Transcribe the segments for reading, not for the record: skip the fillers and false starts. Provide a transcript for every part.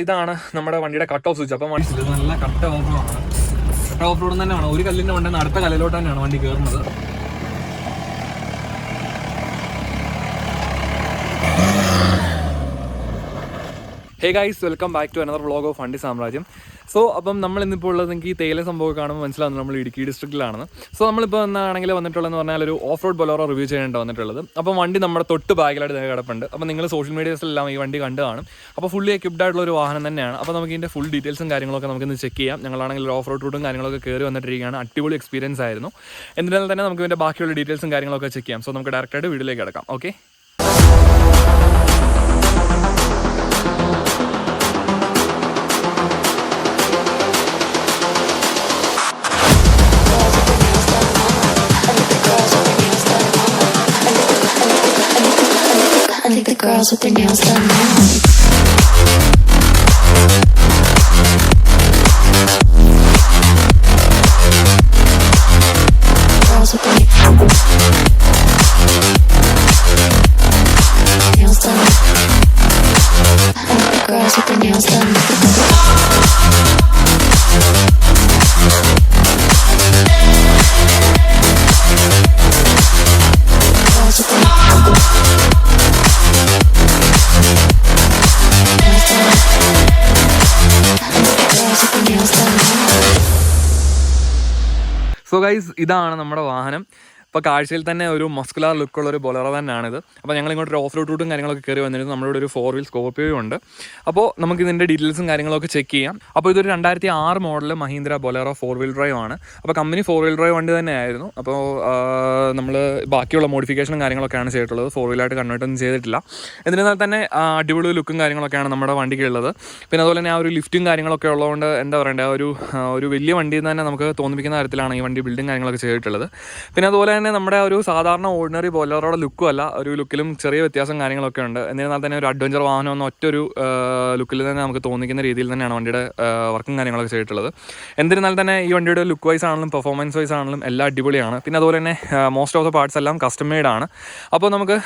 ഇതാണ് നമ്മുടെ വണ്ടിയുടെ കട്ട് ഓഫ് സ്വിച്ച്. അപ്പം ഇത് നല്ല കട്ട് ഓഫ് റോഡാണ്. കട്ട് ഓഫ് റോഡ് തന്നെയാണ്. ഒരു കല്ലിൻ്റെ വണ്ടി അടുത്ത കല്ലിലോട്ട് തന്നെയാണ് വണ്ടി കയറുന്നത്. Hey guys, welcome back to another vlog of Vandi Samrajyam. So അപ്പം നമ്മൾ ഇന്നിപ്പോൾ ഉള്ളത് നിങ്ങൾക്ക് ഈ തേയില സംഭവം കാണുമ്പോൾ മനസ്സിലാവുന്നത് നമ്മൾ ഇടുക്കി ഡിസ്ട്രിക്റ്റിലാണ്. സോ നമ്മളിപ്പോൾ എന്നാണെങ്കിൽ വന്നിട്ടുള്ളതെന്ന് പറഞ്ഞാൽ ഒരു ഓഫ് റോഡ് ബൊലേറോ റിവ്യൂ ചെയ്യാനായിട്ട് വന്നിട്ടുള്ളത്. അപ്പം വണ്ടി നമ്മുടെ തൊട്ട് ബാഗിലായിട്ട് കിടപ്പുണ്ട്. അപ്പോൾ നിങ്ങൾ സോഷ്യൽ മീഡിയാസിലെല്ലാം ഈ വണ്ടി കണ്ടു കാണും. അപ്പോൾ ഫുള്ളി എക്വിപ്ഡ് ആയിട്ടുള്ള ഒരു വാഹനം തന്നെയാണ്. അപ്പോൾ നമുക്ക് ഇതിൻ്റെ ഫുൾ ഡീറ്റെയിൽസും കാര്യങ്ങളൊക്കെ നമുക്കിന്ന് ചെക്ക് ചെയ്യാം. ഞങ്ങളാണെങ്കിൽ ഓഫ് റോഡ് റൂട്ടും കാര്യങ്ങളൊക്കെ കയറി വന്നിട്ടിരിക്കുകയാണ്. അടിപൊളി എക്സ്പീരിയൻസ് ആയിരുന്നു. എന്നിരുന്നാൽ തന്നെ നമുക്ക് ഇതിൻ്റെ ബാക്കിയുള്ള ഡീറ്റെയിൽസും കാര്യങ്ങളൊക്കെ ചെക്ക് ചെയ്യാം. സോ നമുക്ക് ഡയറക്റ്റായിട്ട് വീഡിയോയിലേക്ക് കിടക്കാം. Okay. The girls with their nails done now. Girls with their nails done. I like the girls with their nails done. Girls with their so guys, ഇതാണ് നമ്മുടെ വാഹനം. ഇപ്പോൾ കാഴ്ചയിൽ തന്നെ ഒരു മസ്കുലാർ ലുക്കുള്ള ഒരു ബൊലേറോ തന്നെയാണിത്. അപ്പോൾ ഞങ്ങൾ ഇങ്ങോട്ട് ഒരു ഓഫ് റോഡ് റൂട്ടും കാര്യങ്ങളൊക്കെ കയറി വന്നിരുന്നു. നമ്മുടെ ഒരു 4 വീൽ സ്കോർപിയോ ഉണ്ട്. അപ്പോൾ നമുക്ക് ഇതിൻ്റെ ഡീറ്റെയിൽസും കാര്യങ്ങളൊക്കെ ചെക്ക് ചെയ്യാം. അപ്പോൾ ഇതൊരു 2006 model Mahindra Bolero 4 wheel drive ആണ്. അപ്പോൾ കമ്പനി 4 വീൽ ഡ്രൈവ് വണ്ടി തന്നെയായിരുന്നു. അപ്പോൾ നമ്മൾ ബാക്കിയുള്ള മോഡിഫിക്കേഷനും കാര്യങ്ങളൊക്കെയാണ് ചെയ്തിട്ടുള്ളത്. 4 വീലായിട്ട് കൺവേർട്ടൊന്നും ചെയ്തിട്ടില്ല. എന്നിരുന്നാൽ തന്നെ അടിപൊളി ലുക്കും കാര്യങ്ങളൊക്കെയാണ് നമ്മുടെ വണ്ടിക്കുള്ളത്. പിന്നെ അതുപോലെ തന്നെ ആ ഒരു ലിഫ്റ്റും കാര്യങ്ങളൊക്കെ ഉള്ളതുകൊണ്ട് എന്താ പറയണ്ടേ, ഒരു വലിയ വണ്ടിയിൽ തന്നെ നമുക്ക് തോന്നിപ്പിക്കുന്ന തരത്തിലാണ് ഈ വണ്ടി ബിൽഡിങ് കാര്യങ്ങളൊക്കെ ചെയ്തിട്ടുള്ളത്. പിന്നെ അതുപോലെ തന്നെ നമ്മുടെ ഒരു സാധാരണ ഓർഡിനറി ബൊലേറോയുടെ ലുക്കും അല്ല, ഒരു ലുക്കിലും ചെറിയ വ്യത്യാസം കാര്യങ്ങളൊക്കെ ഉണ്ട്. എന്നിരുന്നാൽ തന്നെ ഒരു അഡ്വഞ്ചർ വാഹനം എന്ന ഒറ്റൊരു ലുക്കിൽ തന്നെ നമുക്ക് തോന്നിക്കുന്ന രീതിയിൽ തന്നെയാണ് വണ്ടിയുടെ വർക്കും കാര്യങ്ങളൊക്കെ ചെയ്തിട്ടുള്ളത്. എന്നിരുന്നാൽ തന്നെ ഈ വണ്ടിയുടെ ലുക്ക് വൈസ് ആണെങ്കിലും പെർഫോമൻസ് വൈസ് ആണെങ്കിലും എല്ലാം അടിപൊളിയാണ്. പിന്നെ അതുപോലെ തന്നെ മോസ്റ്റ് ഓഫ് ദ പാർട്സ് എല്ലാം കസ്റ്റം മെയ്ഡ് ആണ്. അപ്പോൾ നമുക്ക്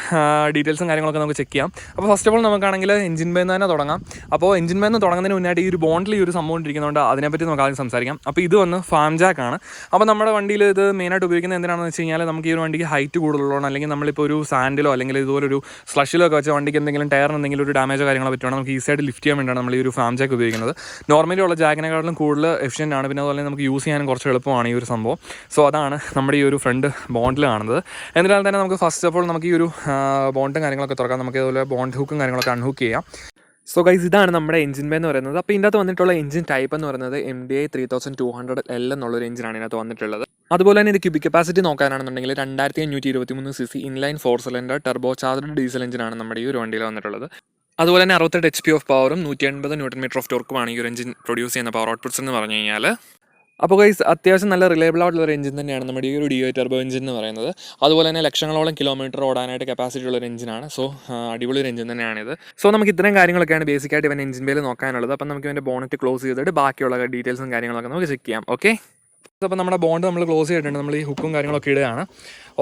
ഡീറ്റെയിൽസും കാര്യങ്ങളൊക്കെ നമുക്ക് ചെക്ക് ചെയ്യാം. അപ്പോൾ ഫസ്റ്റ് ഓഫ് ഓൾ നമുക്കാണെങ്കിൽ എഞ്ചിൻ ബേന്ന് തന്നെ തുടങ്ങാം. അപ്പോൾ എഞ്ചിൻ ബേന്ന് തുടങ്ങുന്നതിന് മുന്നായിട്ട് ഈ ഒരു ബോണ്ടിൽ ഈ ഒരു സംഭവം ഇരിക്കുന്നതുകൊണ്ട് അതിനെപ്പറ്റി നമുക്ക് ആദ്യം സംസാരിക്കാം. അപ്പോൾ ഇത് വന്ന് ഫാം ജാക്ക് ആണ്. അപ്പോൾ നമ്മുടെ വണ്ടിയിൽ ഇത് മെയിനായിട്ട് ഉപയോഗിക്കുന്നത് എന്തിനാണെന്ന് വെച്ച് കഴിഞ്ഞാൽ നമുക്ക് ഈ ഒരു വണ്ടിക്ക് ഹൈറ്റ് കൂടുതലുള്ളതാണ്, അല്ലെങ്കിൽ നമ്മളിപ്പോൾ ഒരു സാൻഡിലോ അല്ലെങ്കിൽ ഇതുപോലൊരു സ്ലഷിലോ ഒക്കെ വെച്ച വണ്ടിക്ക് എന്തെങ്കിലും ടയറിന് എന്തെങ്കിലും ഒരു ഡാമേജോ കാര്യങ്ങളോ പറ്റുവാണെങ്കിൽ നമുക്ക് ഈസിയായിട്ട് ലിഫ്റ്റ് ചെയ്യാൻ വേണ്ടിയാണ് നമ്മൾ ഈ ഒരു ഫാം ജാക്ക് ഉപയോഗിക്കുന്നത്. നോർമലി ഉള്ള ജാക്കിനെക്കാളും കൂടുതൽ എഫിഷ്യൻ്റ് ആണ്. പിന്നെ അതുപോലെ നമുക്ക് യൂസ് ചെയ്യാനും കുറച്ച് എളുപ്പമാണ് ഈ ഒരു സംഭവം. സോ അതാണ് നമ്മുടെ ഈ ഒരു ഫ്രണ്ട് ബോണ്ടിൽ കാണുന്നത്. എന്നിരുന്നാൽ തന്നെ നമുക്ക് ഫസ്റ്റ് ഓഫ് ഓൾ നമുക്ക് ഈ ഒരു ബോണ്ടും കാര്യങ്ങളൊക്കെ തുറക്കാം. നമുക്ക് അതുപോലെ ബോണ്ട് ഹൂക്കും കാര്യങ്ങളൊക്കെ അൺഹൂക്ക് ചെയ്യാം. സോ ഗൈസ്, ഇതാണ് നമ്മുടെ എഞ്ചിൻ ബേ എന്ന് പറയുന്നത്. അപ്പോൾ ഇതിനകത്ത് വന്നിട്ടുള്ള എഞ്ചിൻ ടൈപ്പ് എന്ന് പറയുന്നത് MDI 3200L എന്നുള്ളൊരു എഞ്ചിനാണ് ഇതിനകത്ത് വന്നിട്ടുള്ളത്. അതുപോലെ തന്നെ ഇത് ക്യൂബിക് കപ്പാസിറ്റി നോക്കാനാണെന്നുണ്ടെങ്കിൽ 2523 cc inline 4 cylinder turbo charged diesel എഞ്ചിനാണ് നമ്മുടെ ഈ ഒരു വണ്ടിയിൽ വന്നിട്ടുള്ളത്. അതുപോലെ തന്നെ 68 HP ഓഫ് പവറും 180 Nm ഓഫ് ടോർക്കുമാണ് ഈ ഒരു എഞ്ചിൻ പ്രൊഡ്യൂസ് ചെയ്യുന്ന പവർ ഔട്ട്പുട്ട്സ് എന്ന് പറഞ്ഞു കഴിഞ്ഞാൽ. അപ്പോൾ ഗൈസ്, അത്യാവശ്യം നല്ല റിലയബിൾ ആയിട്ടുള്ള ഒരു എഞ്ചിൻ തന്നെയാണ് നമ്മുടെ ഈ ഒരു DI ടർബോ എഞ്ചിൻ എന്ന് പറയുന്നത്. അതുപോലെ തന്നെ ലക്ഷങ്ങളോളം കിലോമീറ്റർ ഓടാനായിട്ട് കപ്പാസിറ്റി ഉള്ള ഒരു എഞ്ചിനാണ്. സോ അടിപൊളി ഒരു എഞ്ചിൻ തന്നെയാണിത്. സോ നമുക്ക് ഇത്രയും കാര്യങ്ങളൊക്കെയാണ് ബേസിക്കായിട്ട് ഇവൻ എഞ്ചിൻ ബേയിൽ നോക്കാനുള്ളത്. അപ്പം നമുക്ക് ഇവൻ്റെ ബോണറ്റ് ക്ലോസ് ചെയ്തിട്ട് ബാക്കിയുള്ള ഡീറ്റെയിൽസും കാര്യങ്ങളൊക്കെ നമുക്ക് ചെക്ക് ചെയ്യാം. ഓക്കെ. അപ്പോൾ നമ്മുടെ ബോണ്ട് നമ്മൾ ക്ലോസ് ചെയ്തിട്ടുണ്ട്. നമ്മൾ ഈ ഹുക്കും കാര്യങ്ങളൊക്കെ ഇടുകയാണ്.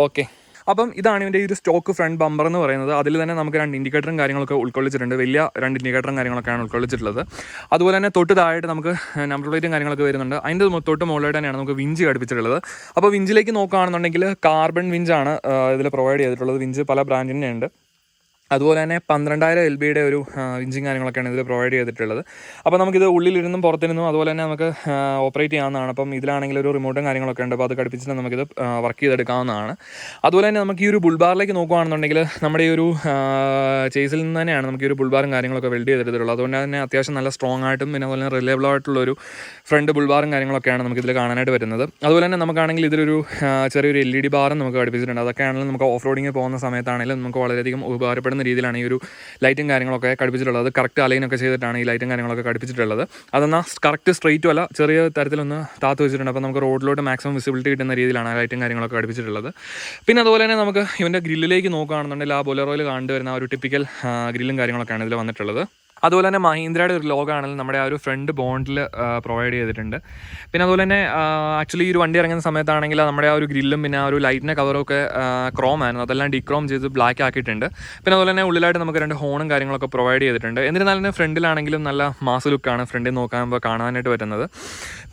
ഓക്കെ. അപ്പം ഇതാണ് ഇതിൻ്റെ ഈ ഒരു സ്റ്റോക്ക് ഫ്രണ്ട് ബമ്പർ എന്ന് പറയുന്നത്. അതിൽ തന്നെ നമുക്ക് 2 ഇൻഡിക്കേറ്ററും കാര്യങ്ങളൊക്കെ ഉൾക്കൊള്ളിച്ചിട്ടുണ്ട്. വലിയ 2 ഇൻഡിക്കേറ്ററും കാര്യങ്ങളൊക്കെയാണ് ഉൾക്കൊള്ളിച്ചിട്ടുള്ളത്. അതുപോലെ തന്നെ തൊട്ട് താഴായിട്ട് നമുക്ക് നമ്പർ പ്ലേറ്റും കാര്യങ്ങളൊക്കെ വരുന്നുണ്ട്. അതിൻ്റെ തൊട്ട് മുകളിലായിട്ട് തന്നെയാണ് നമുക്ക് വിഞ്ച് ഘടിപ്പിച്ചിട്ടുള്ളത്. അപ്പോൾ വിഞ്ചിലേക്ക് നോക്കുകയാണെന്നുണ്ടെങ്കിൽ കാർബൺ വിഞ്ചാണ് ഇതിൽ പ്രൊവൈഡ് ചെയ്തിട്ടുള്ളത്. വിഞ്ച് പല ബ്രാൻഡിൻ്റെ ഉണ്ട്. അതുപോലെ തന്നെ 12000 LBയുടെ ഒരു വിഞ്ചിങ് കാര്യങ്ങളൊക്കെയാണ് ഇതിൽ പ്രൊവൈഡ് ചെയ്തിട്ടുള്ളത്. അപ്പോൾ നമുക്കിത് ഉള്ളിലിരുന്നും പുറത്തിരുന്നും അതുപോലെ തന്നെ നമുക്ക് ഓപ്പറേറ്റ് ചെയ്യാവുന്നതാണ്. അപ്പം ഇതിലാണെങ്കിൽ ഒരു റിമോട്ടും കാര്യങ്ങളൊക്കെ ഉണ്ട്. അപ്പോൾ അത് ഘടിപ്പിച്ചിട്ട് നമുക്കിത് വർക്ക് ചെയ്തെടുക്കാവുന്നതാണ്. അതുപോലെ തന്നെ നമുക്ക് ഈ ഒരു ബുൾബാറിലേക്ക് നോക്കുകയാണെന്നുണ്ടെങ്കിൽ നമ്മുടെ ഈ ഒരു ചേസിൽ നിന്ന് തന്നെയാണ് നമുക്ക് ഈ ഒരു ബുൾബാറും കാര്യങ്ങളൊക്കെ വെൽഡ് ചെയ്തെടുത്തിട്ടുള്ളത്. അതുകൊണ്ട് തന്നെ അത്യാവശ്യം നല്ല സ്ട്രോങ് ആയിട്ടും പിന്നെ അതുപോലെ തന്നെ റിലയബിൾ ആയിട്ടുള്ളൊരു ഫ്രണ്ട് ബുൾബാറും കാര്യങ്ങളൊക്കെയാണ് നമുക്കിതിൽ കാണാനായിട്ട് വരുന്നത്. അതുപോലെ തന്നെ നമുക്കാണെങ്കിൽ ഇതിലൊരു ചെറിയൊരു LED ബാറും നമുക്ക് ഘടിപ്പിച്ചിട്ടുണ്ട്. അതൊക്കെയാണെങ്കിലും നമുക്ക് ഓഫ് റോഡിങ്ങിൽ പോകുന്ന സമയത്താണെങ്കിലും നമുക്ക് വളരെയധികം ഉപകാരപ്പെടുന്ന രീതിയിലാണ് ഈ ഒരു ലൈറ്റും കാര്യങ്ങളൊക്കെ ഘടിപ്പിച്ചിട്ടുള്ളത്. കറക്റ്റ് അലൈനൊക്കെ ചെയ്തിട്ടാണ് ഈ ലൈറ്റും കാര്യങ്ങളൊക്കെ ഘടിപ്പിച്ചിട്ടുള്ളത്. അതെന്നാൽ കറക്റ്റ് സ്ട്രെയിറ്റും അല്ല, ചെറിയ തരത്തിലൊന്ന് താത്ത് വെച്ചിട്ടുണ്ട്. അപ്പോൾ നമുക്ക് റോഡിലോട്ട് മാക്സിമം വിസിബിലിറ്റി കിട്ടുന്ന രീതിയിലാണ് ആ ലൈറ്റും കാര്യങ്ങളൊക്കെ ഘടിപ്പിച്ചിട്ടുള്ളത്. പിന്നെ അതുപോലെ തന്നെ നമുക്ക് ഇവൻ്റെ ഗ്രില്ലിലേക്ക് നോക്കുകയാണെന്നുണ്ടെങ്കിൽ ആ ബൊലേറോയിൽ കണ്ടുവരുന്ന ഒരു ടിപ്പിക്കൽ ഗ്രില്ലും കാര്യങ്ങളൊക്കെയാണ് ഇതിൽ വന്നിട്ടുള്ളത്. അതുപോലെ തന്നെ മഹീന്ദ്രയുടെ ഒരു ലോഗോ ആണെങ്കിലും നമ്മുടെ ആ ഒരു ഫ്രണ്ട് ബോണ്ടിൽ പ്രൊവൈഡ് ചെയ്തിട്ടുണ്ട്. പിന്നെ അതുപോലെ തന്നെ ആക്ച്വലി ഈ ഒരു വണ്ടി ഇറങ്ങുന്ന സമയത്താണെങ്കിൽ നമ്മുടെ ആ ഒരു ഗ്രില്ലും പിന്നെ ആ ഒരു ലൈറ്റിൻ്റെ കവറൊക്കെ ക്രോം ആയിരുന്നു, അതെല്ലാം ഡിക്രോം ചെയ്ത് ബ്ലാക്ക് ആക്കിയിട്ടുണ്ട്. പിന്നെ അതുപോലെ തന്നെ ഉള്ളിലായിട്ട് നമുക്ക് 2 ഹോണും കാര്യങ്ങളൊക്കെ പ്രൊവൈഡ് ചെയ്തിട്ടുണ്ട്. എന്നിരുന്നാലും തന്നെ ഫ്രണ്ടിലാണെങ്കിലും നല്ല മാസ് ലുക്കാണ് ഫ്രണ്ടിൽ നോക്കാകുമ്പോൾ കാണാനായിട്ട് പറ്റുന്നത്.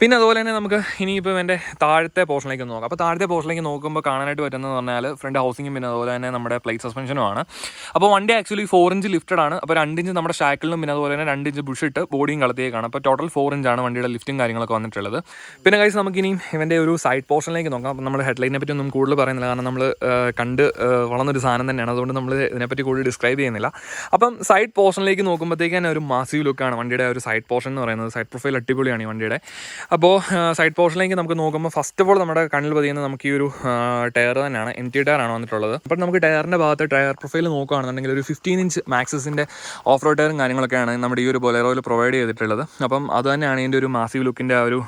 പിന്നെ അതുപോലെ തന്നെ നമുക്ക് ഇനിയിപ്പോൾ എൻ്റെ താഴത്തെ പോർഷനിലേക്ക് നോക്കാം. അപ്പോൾ താഴത്തെ പോർഷനിലേക്ക് നോക്കുമ്പോൾ കാണാനായിട്ട് പറ്റുന്നത് പറഞ്ഞാൽ ഫ്രണ്ട് ഹൗസിങ്ങും പിന്നെ അതുപോലെ തന്നെ നമ്മുടെ പ്ലേറ്റ് സസ്പെൻഷനുമാണ്. അപ്പോൾ വണ്ടി ആക്ച്വലി 4 ഇഞ്ച് ലിഫ്റ്റഡ് ആണ്. അപ്പോൾ 2 ഇഞ്ച് നമ്മുടെ ഷാക്കിളിലും പിന്നെ അതുപോലെ തന്നെ 2 ഇഞ്ച് ബുഷ് ഇട്ട് ബോഡിയും കളത്തിയേക്കാണ്. അപ്പോൾ ടോട്ടൽ 4 ഇഞ്ചാണ് വണ്ടിയുടെ ലിഫ്റ്റും കാര്യങ്ങളൊക്കെ വന്നിട്ടുള്ളത്. പിന്നെ ഗൈസ് നമുക്കിനി ഇവൻ്റെ ഒരു സൈഡ് പോർഷനിലേക്ക് നോക്കാം. അപ്പോൾ നമ്മൾ ഹെഡ്ലൈറ്റിനെ പറ്റി ഒന്നും കൂടുതൽ പറയുന്നില്ല, കാരണം നമ്മൾ കണ്ട് വളർന്നൊരു സാധനം തന്നെയാണ്, അതുകൊണ്ട് നമ്മൾ ഇതിനെപ്പറ്റി കൂടുതൽ ഡിസ്ക്രൈബ് ചെയ്യുന്നില്ല. അപ്പം സൈഡ് പോർഷനിലേക്ക് നോക്കുമ്പോഴത്തേക്ക് തന്നെ ഒരു മാസീവ് ലുക്കാണ് വണ്ടിയുടെ ഒരു സൈഡ് പോർഷൻ എന്ന് പറയുന്നത്. സൈഡ് പ്രൊഫൈൽ അടിപൊളിയാണ് ഈ വണ്ടിയുടെ. അപ്പോൾ സൈഡ് പോർഷനിലേക്ക് നമുക്ക് നോക്കുമ്പോൾ ഫസ്റ്റ് ഓഫ് ഓൾ നമ്മുടെ കണ്ണിൽ പതിയുന്നത് നമുക്ക് ഈ ഒരു ടയർ തന്നെയാണ്. MT ടയറാണ് വന്നിട്ടുള്ളത്. അപ്പോൾ നമുക്ക് ടയറിൻ്റെ ഭാഗത്ത് ടയർ പ്രൊഫൈൽ നോക്കുകയാണെന്നുണ്ടെങ്കിൽ ഒരു 15 ഇഞ്ച് മാക്സിസിൻ്റെ ഓഫ് റോഡ് ടയറും കാര്യങ്ങളൊക്കെയാണ് നമ്മുടെ ഈ ഒരു ബൊലേറോയിൽ പ്രൊവൈഡ് ചെയ്തിട്ടുള്ളത്. അപ്പം അത് തന്നെയാണ് ഇതിൻ്റെ ഒരു മാസീവ് ലുക്കിൻ്റെ ആ ഒരു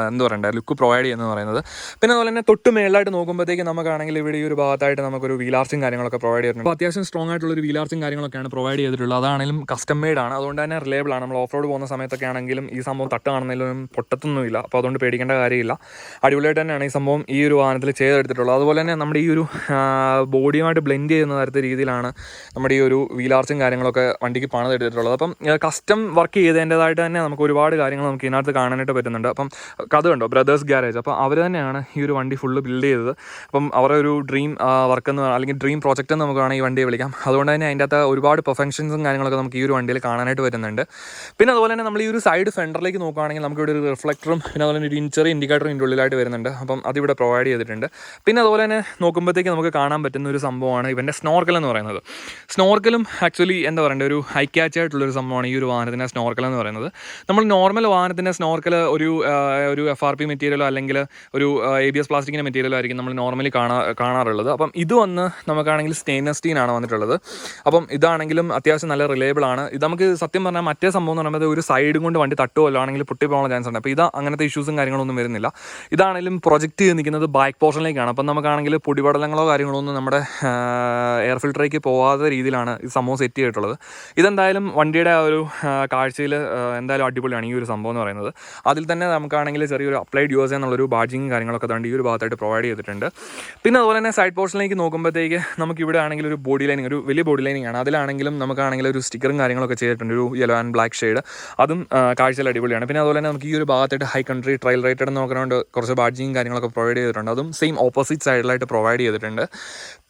എന്താ പറയണ്ടേ ലുക്ക് പ്രൊവൈഡ് ചെയ്യുന്നത് പറയുന്നത്. പിന്നെ അതുപോലെ തന്നെ തൊട്ട് മേളിലായിട്ട് നോക്കുമ്പോഴത്തേക്ക് നമുക്കാണെങ്കിൽ ഇവിടെ ഈ ഒരു ഭാഗത്തായിട്ട് നമുക്കൊരു വീൽ ആർച്ചും കാര്യങ്ങളൊക്കെ പ്രൊവൈഡ് ചെയ്തിട്ടുണ്ട്. അപ്പോൾ അത്യാവശ്യം സ്ട്രോങ് ആയിട്ടുള്ളൊരു വീൽ ആർച്ചും കാര്യങ്ങളൊക്കെയാണ് പ്രൊവൈഡ് ചെയ്തിട്ടുള്ളത്. അതാണെങ്കിലും കസ്റ്റം മെയ്ഡ് ആണ്, അതുകൊണ്ട് തന്നെ റിലയബിൾ ആണ്. നമ്മൾ ഓഫ് റോഡ് പോകുന്ന സമയത്തൊക്കെ ആണെങ്കിലും ഈ സംഭവം തട്ട് കാണുന്നതിലും പൊട്ടത്തൊന്നുമില്ല, അപ്പോൾ അതുകൊണ്ട് പേടിക്കേണ്ട കാര്യമില്ല. അടിപൊളിയായിട്ട് തന്നെയാണ് ഈ സംഭവം ഈ ഒരു വാഹനത്തിൽ ചെയ്തെടുത്തിട്ടുള്ളത്. അതുപോലെ തന്നെ നമ്മുടെ ഈ ഒരു ബോഡിയുമായിട്ട് ബ്ലെൻഡ് ചെയ്യുന്ന തരത്തിൽ രീതിയിലാണ് നമ്മുടെ ഈ ഒരു വീൽ ആർച്ചും കാര്യങ്ങളൊക്കെ വണ്ടിക്ക് പണിതെടുത്തിട്ടുള്ളത്. അപ്പം കസ്റ്റം വർക്ക് ചെയ്തതിൻ്റെതായിട്ട് തന്നെ നമുക്ക് ഒരുപാട് കാര്യങ്ങൾ നമുക്ക് ഇതിനകത്ത് കാണാനായിട്ട് പറ്റുന്നുണ്ട്. അപ്പം കഥ കണ്ടോ ബ്രദേഴ്സ് ഗ്യാരേജ്, അപ്പോൾ അവർ തന്നെയാണ് ഈ ഒരു വണ്ടി ഫുള്ള് ബിൽഡ് ചെയ്തത്. അപ്പം അവരുടെ ഒരു ഡ്രീം വർക്ക് എന്ന് അല്ലെങ്കിൽ ഡ്രീം പ്രോജക്റ്റ് എന്ന് നമുക്ക് വേണമെങ്കിൽ ഈ വണ്ടിയെ വിളിക്കാം. അതുകൊണ്ട് തന്നെ അതിൻ്റെ അകത്ത് ഒരുപാട് പെർഫെക്ഷൻസും കാര്യങ്ങളൊക്കെ നമുക്ക് ഈ ഒരു വണ്ടിയിൽ കാണാനായിട്ട് വരുന്നുണ്ട്. പിന്നെ അതുപോലെ തന്നെ നമ്മൾ ഈ ഒരു സൈഡ് ഫെൻഡറിലേക്ക് നോക്കുകയാണെങ്കിൽ നമുക്ക് ഇവിടെ ഒരു റിഫ്ലക്ടറും പിന്നെ അതുപോലെ ഒരു ചെറിയ ഇൻഡിക്കേറ്ററും ഇതിൻ്റെ ഉള്ളിലായിട്ട് വരുന്നുണ്ട്. അപ്പം അതിവിടെ പ്രൊവൈഡ് ചെയ്തിട്ടുണ്ട്. പിന്നെ അതുപോലെ തന്നെ നോക്കുമ്പോഴത്തേക്ക് നമുക്ക് കാണാൻ പറ്റുന്ന ഒരു സംഭവമാണ് ഇവൻ്റെ സ്നോർക്കൽ എന്ന് പറയുന്നത്. സ്നോർക്കലും ആക്ച്വലി എന്താ പറയണ്ടേ ഒരു ഹൈ ക്യാച്ച് ആയിട്ടുള്ളൊരു സംഭവമാണ് ഈ ഒരു വാഹനത്തിൻ്റെ സ്നോർക്കൽ എന്ന് പറയുന്നത്. നമ്മൾ നോർമൽ വാഹനത്തിൻ്റെ സ്നോർക്കൽ ഒരു FRP മെറ്റീരിയലോ അല്ലെങ്കിൽ ഒരു ABS പ്ലാസ്റ്റിക്കിൻ്റെ മെറ്റീരിയലോ ആയിരിക്കും നമ്മൾ നോർമലി കാണാറുള്ളത്. അപ്പം ഇത് വന്ന് നമുക്കാണെങ്കിൽ സ്റ്റെയിൻലെസ് സ്റ്റീലാണ് വന്നിട്ടുള്ളത്. അപ്പം ഇതാണെങ്കിലും അത്യാവശ്യം നല്ല റിലയബിൾ ആണ്. ഇത് നമുക്ക് സത്യം പറഞ്ഞാൽ മറ്റേ സംഭവം എന്ന് പറയുമ്പോൾ ഒരു സൈഡും കൊണ്ട് വണ്ടി തട്ടുമല്ലോ ആണെങ്കിൽ പൊട്ടി പോകാൻ ചാൻസ് ഉണ്ട്. അപ്പോൾ ഇത് അങ്ങനത്തെ ഇഷ്യൂസും കാര്യങ്ങളൊന്നും വരുന്നില്ല. ഇതാണെങ്കിലും പ്രൊജക്റ്റ് ചെയ്ത് നിൽക്കുന്നത് ബാക്ക് പോർഷനിലേക്കാണ്. അപ്പം നമുക്കാണെങ്കിൽ പൊടിപടലങ്ങളോ കാര്യങ്ങളോ ഒന്നും നമ്മുടെ എയർ ഫിൽറ്ററേക്ക് പോകാത്ത രീതിയിലാണ് ഈ സംഭവം സെറ്റ് ചെയ്തിട്ടുള്ളത്. ഇതെന്തായാലും വണ്ടിയുടെ ആ ഒരു കാഴ്ചയിൽ എന്തായാലും അടിപൊളിയാണ് ഈ ഒരു സംഭവം എന്ന് പറയുന്നത്. അതിൽ തന്നെ നമുക്കാണെങ്കിൽ ചെറിയൊരു അപ്ലൈഡ് യൂസ് എന്നുള്ളൊരു ബാഡ്ജിങ് കാര്യങ്ങളൊക്കെ തന്നെ ഈ ഒരു ഭാഗത്തായിട്ട് പ്രൊവൈഡ് ചെയ്തിട്ടുണ്ട്. പിന്നെ അതുപോലെ തന്നെ സൈഡ് പോർഷനിലേക്ക് നോക്കുമ്പോഴത്തേക്ക് നമുക്കിവിടെ ആണെങ്കിൽ ഒരു ബോഡി ലൈനിങ്, ഒരു വലിയ ബോഡി ലൈനിങ് ആണ്. അതിലാണെങ്കിലും നമുക്കാണെങ്കിൽ ഒരു സ്റ്റിക്കറും കാര്യങ്ങളൊക്കെ ചെയ്തിട്ടുണ്ട്, ഒരു യെല്ലോ ആൻഡ് ബ്ലാക്ക് ഷെയ്ഡ്. അതും കാഴ്ചയിൽ അടിപൊളിയാണ്. പിന്നെ അതുപോലെ തന്നെ നമുക്ക് ഈ ഒരു ഭാഗത്തായിട്ട് ഹൈ കൺട്രി ട്രയൽ റേറ്റഡ് എന്ന് നോക്കുന്നുണ്ട് കുറച്ച് ബാഡ്ജിങ് കാര്യങ്ങളൊക്കെ പ്രൊവൈഡ് ചെയ്തിട്ടുണ്ട്. അതും സെയിം ഓപ്പോസിറ്റ് സൈഡിലായിട്ട് പ്രൊവൈഡ് ചെയ്തിട്ടുണ്ട്.